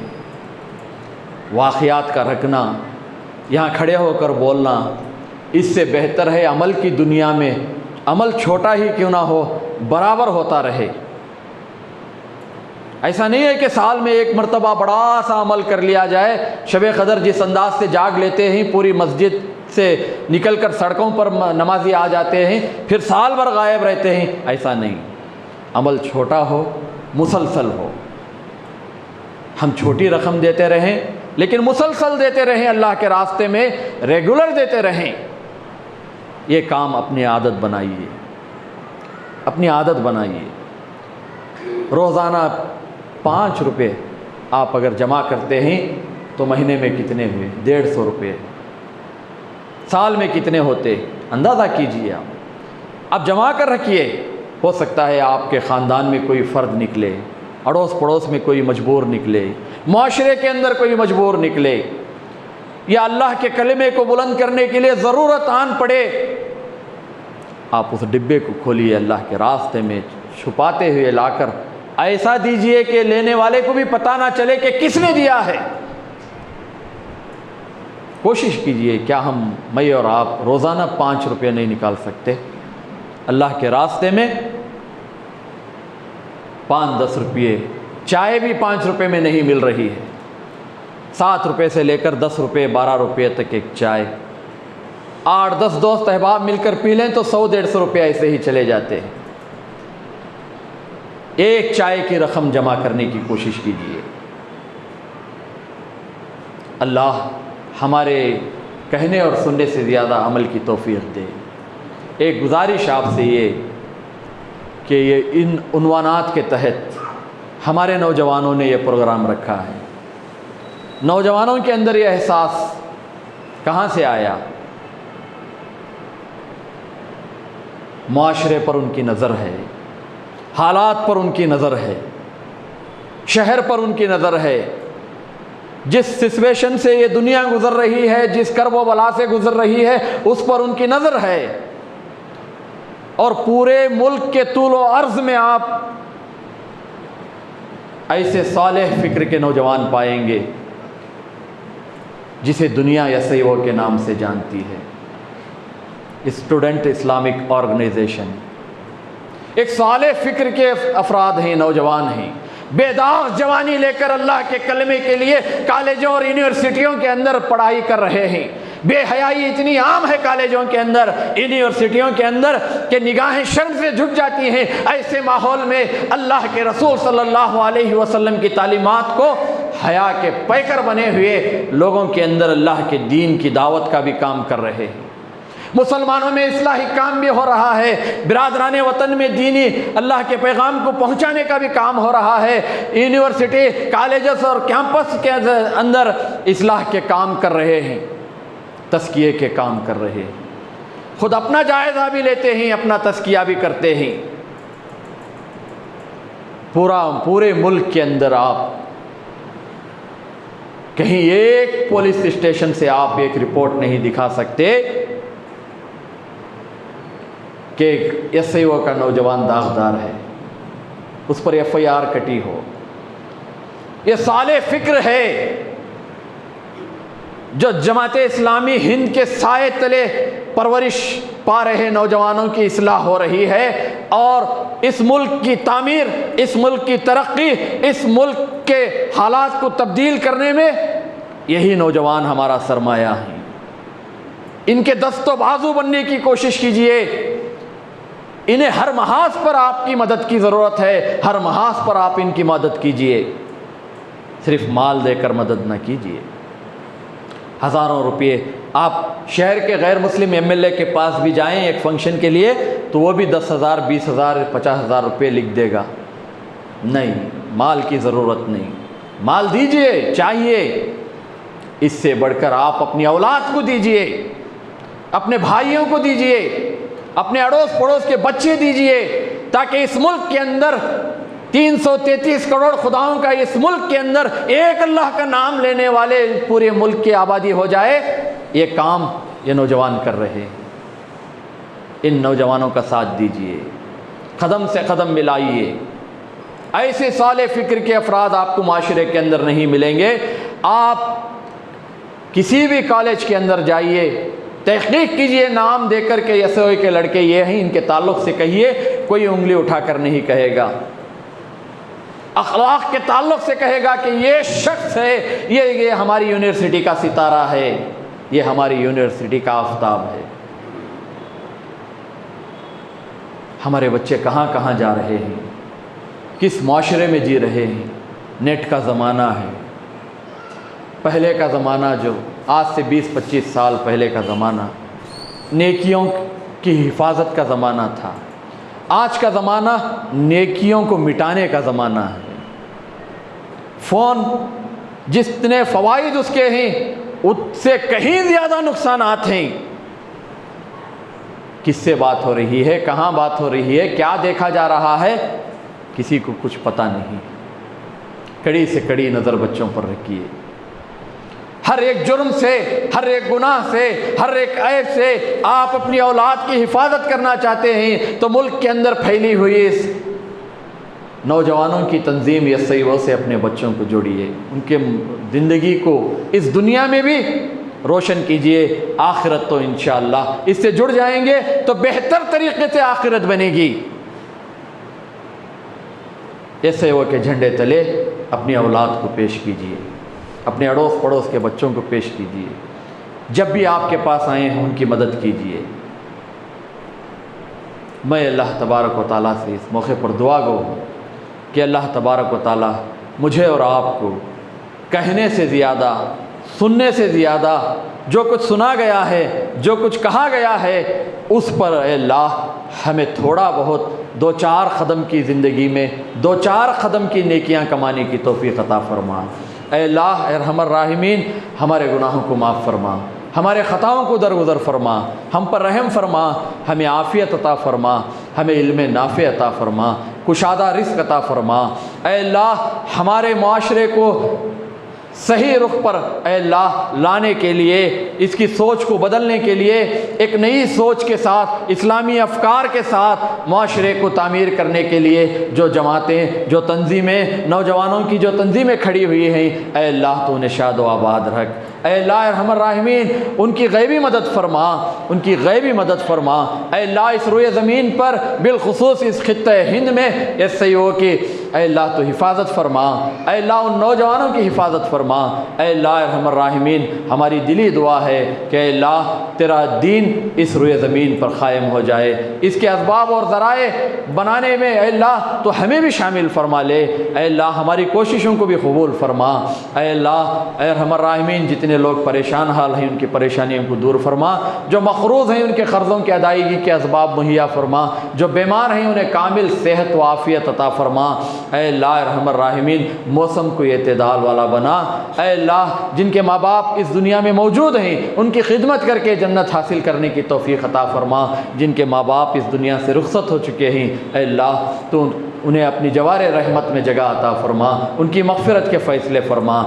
واقعات کا رکھنا، یہاں کھڑے ہو کر بولنا، اس سے بہتر ہے عمل کی دنیا میں عمل چھوٹا ہی کیوں نہ ہو، برابر ہوتا رہے۔ ایسا نہیں ہے کہ سال میں ایک مرتبہ بڑا سا عمل کر لیا جائے، شب قدر جس انداز سے جاگ لیتے ہیں، پوری مسجد سے نکل کر سڑکوں پر نمازی آ جاتے ہیں، پھر سال بھر غائب رہتے ہیں، ایسا نہیں۔ عمل چھوٹا ہو، مسلسل ہو، ہم چھوٹی رقم دیتے رہیں لیکن مسلسل دیتے رہیں، اللہ کے راستے میں ریگولر دیتے رہیں۔ یہ کام اپنی عادت بنائیے، اپنی عادت بنائیے۔ روزانہ 5 روپے آپ اگر جمع کرتے ہیں تو مہینے میں کتنے ہوئے؟ 150 روپے۔ سال میں کتنے ہوتے؟ اندازہ کیجیے آپ۔ اب جمع کر رکھیے، ہو سکتا ہے آپ کے خاندان میں کوئی فرد نکلے، اڑوس پڑوس میں کوئی مجبور نکلے، معاشرے کے اندر کوئی مجبور نکلے، یا اللہ کے کلمے کو بلند کرنے کے لیے ضرورت آن پڑے، آپ اس ڈبے کو کھولیے، اللہ کے راستے میں چھپاتے ہوئے لا کر ایسا دیجئے کہ لینے والے کو بھی پتہ نہ چلے کہ کس نے دیا ہے۔ کوشش کیجئے، کیا میں اور آپ روزانہ 5 روپے نہیں نکال سکتے؟ اللہ کے راستے میں 5-10 روپے، چائے بھی 5 روپے میں نہیں مل رہی ہے، 7 روپے سے لے کر 10 روپے 12 روپے تک ایک چائے، 8-10 دوست احباب مل کر پی لیں تو 100-150 روپے ایسے ہی چلے جاتے ہیں۔ ایک چائے کی رقم جمع کرنے کی کوشش کیجیے۔ اللہ ہمارے کہنے اور سننے سے زیادہ عمل کی توفیق دے۔ ایک گزارش آپ سے یہ کہ یہ ان عنوانات کے تحت ہمارے نوجوانوں نے یہ پروگرام رکھا ہے۔ نوجوانوں کے اندر یہ احساس کہاں سے آیا؟ معاشرے پر ان کی نظر ہے، حالات پر ان کی نظر ہے، شہر پر ان کی نظر ہے، جس سچویشن سے یہ دنیا گزر رہی ہے، جس کرب و بلا سے گزر رہی ہے، اس پر ان کی نظر ہے۔ اور پورے ملک کے طول و عرض میں آپ ایسے صالح فکر کے نوجوان پائیں گے جسے دنیا SIO کے نام سے جانتی ہے، اسٹوڈنٹ اسلامک آرگنائزیشن۔ ایک صالح فکر کے افراد ہیں، نوجوان ہیں، بیداغ جوانی لے کر اللہ کے کلمے کے لیے کالجوں اور یونیورسٹیوں کے اندر پڑھائی کر رہے ہیں۔ بے حیائی اتنی عام ہے کالجوں کے اندر، یونیورسٹیوں کے اندر کہ نگاہیں شرم سے جھک جاتی ہیں۔ ایسے ماحول میں اللہ کے رسول صلی اللہ علیہ وسلم کی تعلیمات کو حیا کے پیکر بنے ہوئے لوگوں کے اندر اللہ کے دین کی دعوت کا بھی کام کر رہے ہیں۔ مسلمانوں میں اصلاحی کام بھی ہو رہا ہے، برادران وطن میں دینی اللہ کے پیغام کو پہنچانے کا بھی کام ہو رہا ہے۔ یونیورسٹی، کالجز اور کیمپس کے اندر اصلاح کے کام کر رہے ہیں، تزکیے کے کام کر رہے ہیں، خود اپنا جائزہ بھی لیتے ہیں، اپنا تزکیہ بھی کرتے ہیں۔ پورے ملک کے اندر آپ کہیں ایک پولیس اسٹیشن سے آپ ایک رپورٹ نہیں دکھا سکتے کہ SIO کا نوجوان داغدار ہے، اس پر FIR کٹی ہو۔ یہ صالح فکر ہے جو جماعت اسلامی ہند کے سائے تلے پرورش پا رہے نوجوانوں کی اصلاح ہو رہی ہے، اور اس ملک کی تعمیر، اس ملک کی ترقی، اس ملک کے حالات کو تبدیل کرنے میں یہی نوجوان ہمارا سرمایہ ہیں۔ ان کے دست و بازو بننے کی کوشش کیجیے۔ انہیں ہر محاذ پر آپ کی مدد کی ضرورت ہے، ہر محاذ پر آپ ان کی مدد کیجیے، صرف مال دے کر مدد نہ کیجیے۔ ہزاروں روپے آپ شہر کے غیر مسلم MLA کے پاس بھی جائیں ایک فنکشن کے لیے تو وہ بھی 10,000 20,000 50,000 روپے لکھ دے گا۔ نہیں، مال کی ضرورت نہیں، مال دیجیے، چاہیے، اس سے بڑھ کر آپ اپنی اولاد کو دیجیے، اپنے بھائیوں کو دیجیے، اپنے اڑوس پڑوس کے بچے دیجیے، تاکہ اس ملک کے اندر 333 کروڑ خداؤں کا اس ملک کے اندر ایک اللہ کا نام لینے والے پورے ملک کی آبادی ہو جائے۔ یہ کام یہ نوجوان کر رہے ہیں، ان نوجوانوں کا ساتھ دیجیے، قدم سے قدم ملائیے۔ ایسے صالح فکر کے افراد آپ کو معاشرے کے اندر نہیں ملیں گے۔ آپ کسی بھی کالج کے اندر جائیے، تحقیق کیجئے، نام دے کر کے SIO کے لڑکے یہ ہیں، ان کے تعلق سے کہیے، کوئی انگلی اٹھا کر نہیں کہے گا۔ اخلاق کے تعلق سے کہے گا کہ یہ شخص ہے، یہ ہماری یونیورسٹی کا ستارہ ہے، یہ ہماری یونیورسٹی کا آفتاب ہے۔ ہمارے بچے کہاں کہاں جا رہے ہیں، کس معاشرے میں جی رہے ہیں۔ نیٹ کا زمانہ ہے، پہلے کا زمانہ جو آج سے 20-25 سال پہلے کا زمانہ نیکیوں کی حفاظت کا زمانہ تھا۔ آج کا زمانہ نیکیوں کو مٹانے کا زمانہ ہے۔ فون جتنے فوائد اس کے ہیں اس سے کہیں زیادہ نقصانات ہیں۔ کس سے بات ہو رہی ہے، کہاں بات ہو رہی ہے، کیا دیکھا جا رہا ہے، کسی کو کچھ پتہ نہیں۔ کڑی سے کڑی نظر بچوں پر رکھیے۔ ہر ایک جرم سے، ہر ایک گناہ سے، ہر ایک عیب سے آپ اپنی اولاد کی حفاظت کرنا چاہتے ہیں تو ملک کے اندر پھیلی ہوئی اس نوجوانوں کی تنظیم SIO سے اپنے بچوں کو جوڑیے، ان کے زندگی کو اس دنیا میں بھی روشن کیجئے، آخرت تو انشاءاللہ اس سے جڑ جائیں گے تو بہتر طریقے سے آخرت بنے گی۔ SIO کے جھنڈے تلے اپنی اولاد کو پیش کیجئے، اپنے اڑوس پڑوس کے بچوں کو پیش کیجئے، جب بھی آپ کے پاس آئیں ان کی مدد کیجئے۔ میں اللہ تبارک و تعالیٰ سے اس موقع پر دعا گو ہوں کہ اللہ تبارک و تعالیٰ مجھے اور آپ کو کہنے سے زیادہ، سننے سے زیادہ جو کچھ سنا گیا ہے، جو کچھ کہا گیا ہے، اس پر اے اللہ ہمیں تھوڑا بہت 2-4 قدم کی زندگی میں 2-4 قدم کی نیکیاں کمانے کی توفیق عطا فرما۔ اے اللہ ارحم الراحمین، ہمارے گناہوں کو معاف فرما، ہمارے خطاؤں کو درگزر فرما، ہم پر رحم فرما، ہمیں عافیت عطا فرما، ہمیں علم نافع عطا فرما، کشادہ رزق عطا فرما۔ اے اللہ ہمارے معاشرے کو صحیح رخ پر اے اللہ لانے کے لیے، اس کی سوچ کو بدلنے کے لیے، ایک نئی سوچ کے ساتھ، اسلامی افکار کے ساتھ معاشرے کو تعمیر کرنے کے لیے جو جماعتیں، جو تنظیمیں، نوجوانوں کی جو تنظیمیں کھڑی ہوئی ہیں، اے اللہ تو انہیں شاد و آباد رکھ۔ اے اللہ ارحم الراحمین ان کی غیبی مدد فرما، ان کی غیبی مدد فرما۔ اے اللہ اس روئے زمین پر بالخصوص اس خطہ ہند میں SIO کی اے اللہ تو حفاظت فرما، اے اللہ ان نوجوانوں کی حفاظت فرما۔ اے اللہ ارحم الراحمین ہماری دلی دعا ہے کہ اے اللہ تیرا دین اس روئے زمین پر قائم ہو جائے، اس کے اسباب اور ذرائع بنانے میں اے اللہ تو ہمیں بھی شامل فرما لے۔ اے اللہ ہماری کوششوں کو بھی قبول فرما۔ اے اللہ اے ارحم الراحمین جتنے لوگ پریشان حال ہیں ان کی پریشانیوں کو دور فرما، جو مقروض ہیں ان کے قرضوں کی ادائیگی کے اسباب مہیا فرما، جو بیمار ہیں انہیں کامل صحت و عافیت عطا فرما۔ اے اللہ ارحم الراحمین موسم کو اعتدال والا بنا۔ اے اللہ جن کے ماں باپ اس دنیا میں موجود ہیں ان کی خدمت کر کے جنت حاصل کرنے کی توفیق عطا فرما، جن کے ماں باپ اس دنیا سے رخصت ہو چکے ہیں اے اللہ تو انہیں اپنی جوار رحمت میں جگہ عطا فرما، ان کی مغفرت کے فیصلے فرما۔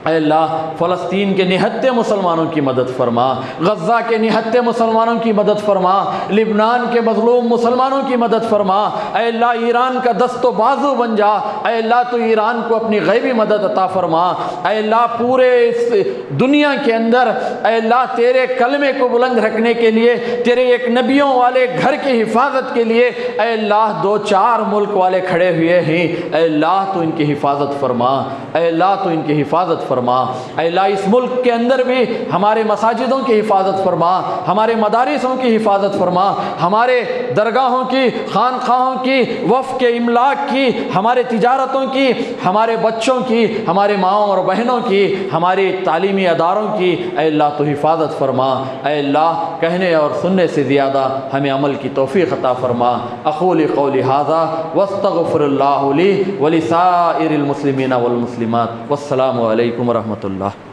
اے اللہ فلسطین کے نہتے مسلمانوں کی مدد فرما، غزہ کے نہتے مسلمانوں کی مدد فرما، لبنان کے مظلوم مسلمانوں کی مدد فرما۔ اے اللہ ایران کا دست و بازو بن جا، اے اللہ تو ایران کو اپنی غیبی مدد عطا فرما۔ اے اللہ پورے اس دنیا کے اندر اے اللہ تیرے کلمے کو بلند رکھنے کے لیے، تیرے ایک نبیوں والے گھر کی حفاظت کے لیے اے اللہ 2-4 ملک والے کھڑے ہوئے ہیں، اے اللہ تو ان کی حفاظت فرما، اے اللہ تو ان کی حفاظت فرما۔ اے اللہ اس ملک کے اندر بھی ہمارے مساجدوں کی حفاظت فرما، ہمارے مدارسوں کی حفاظت فرما، ہمارے درگاہوں کی، خانقاہوں کی، وقف کے املاک کی، ہمارے تجارتوں کی، ہمارے بچوں کی، ہمارے ماؤں اور بہنوں کی، ہمارے تعلیمی اداروں کی اے اللہ تو حفاظت فرما۔ اے اللہ کہنے اور سننے سے زیادہ ہمیں عمل کی توفیق عطا فرما۔ اقول قولی ھذا واستغفر اللہ لی ولسائر المسلمین والمسلمات، والسلام علیکم ورحمۃ اللہ۔